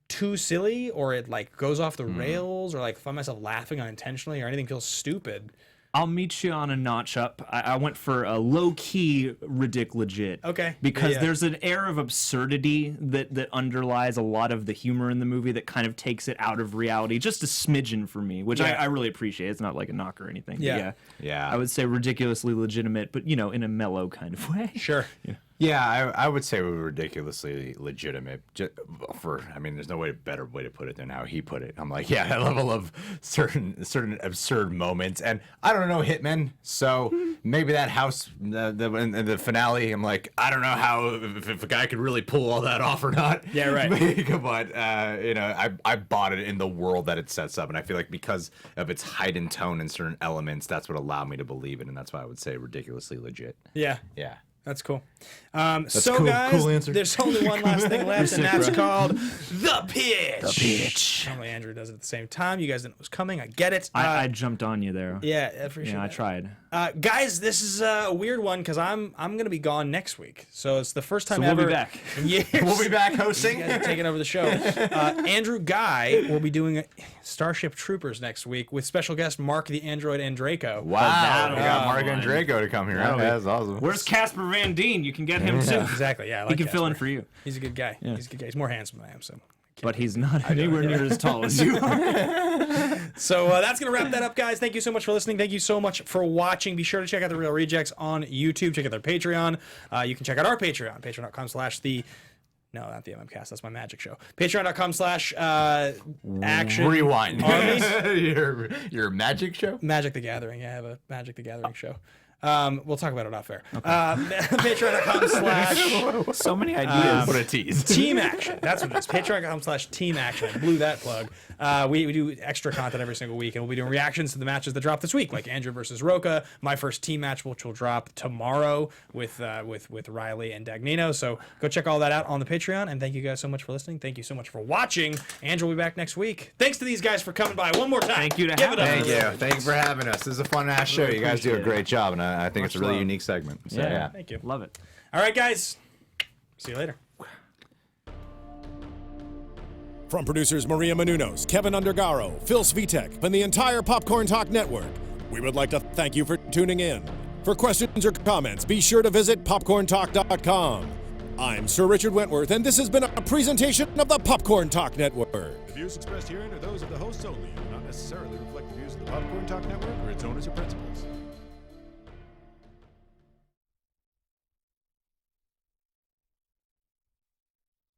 too silly or it like goes off the rails or like find myself laughing unintentionally or anything feels stupid. I'll meet you on a notch up. I went for a low-key legit. Okay. Because Yeah. there's an air of absurdity that underlies a lot of the humor in the movie that kind of takes it out of reality, just a smidgen for me, which Yeah. I really appreciate. It's not like a knock or anything. But Yeah. Yeah. I would say ridiculously legitimate, but, in a mellow kind of way. Sure. Yeah, I would say we were ridiculously legitimate. There's no better way to put it than how he put it. I'm like, yeah, that level of certain absurd moments, and I don't know Hitman, so maybe that house in the finale. I'm like, I don't know how if a guy could really pull all that off or not. Yeah, right. But I bought it in the world that it sets up, and I feel like because of its height and tone and certain elements, that's what allowed me to believe it, and that's why I would say ridiculously legit. Yeah. Yeah. That's cool. cool. Guys, Cool answer. there's only one last thing left, and that's called The Pitch. The Pitch. Normally Andrew does it at the same time. You guys didn't know it was coming. I get it. I jumped on you there. Yeah, I appreciate I that. tried. Guys, this is a weird one because I'm gonna be gone next week, so it's the first time So we'll ever be back. in years. We'll be back hosting. You guys are taking over the show. Andrew Guy will be doing Starship Troopers next week with special guest Mark the Android Andraco. Wow, we got Oh, Mark my. and Draco to come here. That's awesome. Where's Casper Van Dien? You can get him too. Exactly. Yeah, I He like can fill in Casper. for you. He's a good guy. He's a good guy. He's more handsome than I am. So. But he's not anywhere near as tall as you are. So that's going to wrap that up, guys. Thank you so much for listening. Thank you so much for watching. Be sure to check out The Real Rejects on YouTube. Check out their Patreon. You can check out our Patreon, patreon.com/the... No, not the MMcast. That's my magic show. Patreon.com/action... Rewind. Armies. your magic show? Magic the Gathering. Yeah, I have a Magic the Gathering show. We'll talk about it off air. Patreon.com/... So many ideas. What a tease. Team Action. That's what it is. Patreon.com/Team Action. I blew that plug. We do extra content every single week, and we'll be doing reactions to the matches that drop this week, like Andrew versus Roca, my first team match, which will drop tomorrow with Riley and Dagnino. So go check all that out on the Patreon, and thank you guys so much for listening. Thank you so much for watching. Andrew will be back next week. Thanks to these guys for coming by one more time. Thank you to Give have it up. Thank you. Thank you for having us. This is a fun-ass show. You guys do a great job, and I think it's a really love. unique segment. So, yeah. Thank you. Love it. All right, guys. See you later. From producers Maria Menounos, Kevin Undergaro, Phil Svitek, and the entire Popcorn Talk Network, we would like to thank you for tuning in. For questions or comments, be sure to visit popcorntalk.com. I'm Sir Richard Wentworth, and this has been a presentation of the Popcorn Talk Network. The views expressed herein are those of the hosts only and do not necessarily reflect the views of the Popcorn Talk Network or its owners or principals.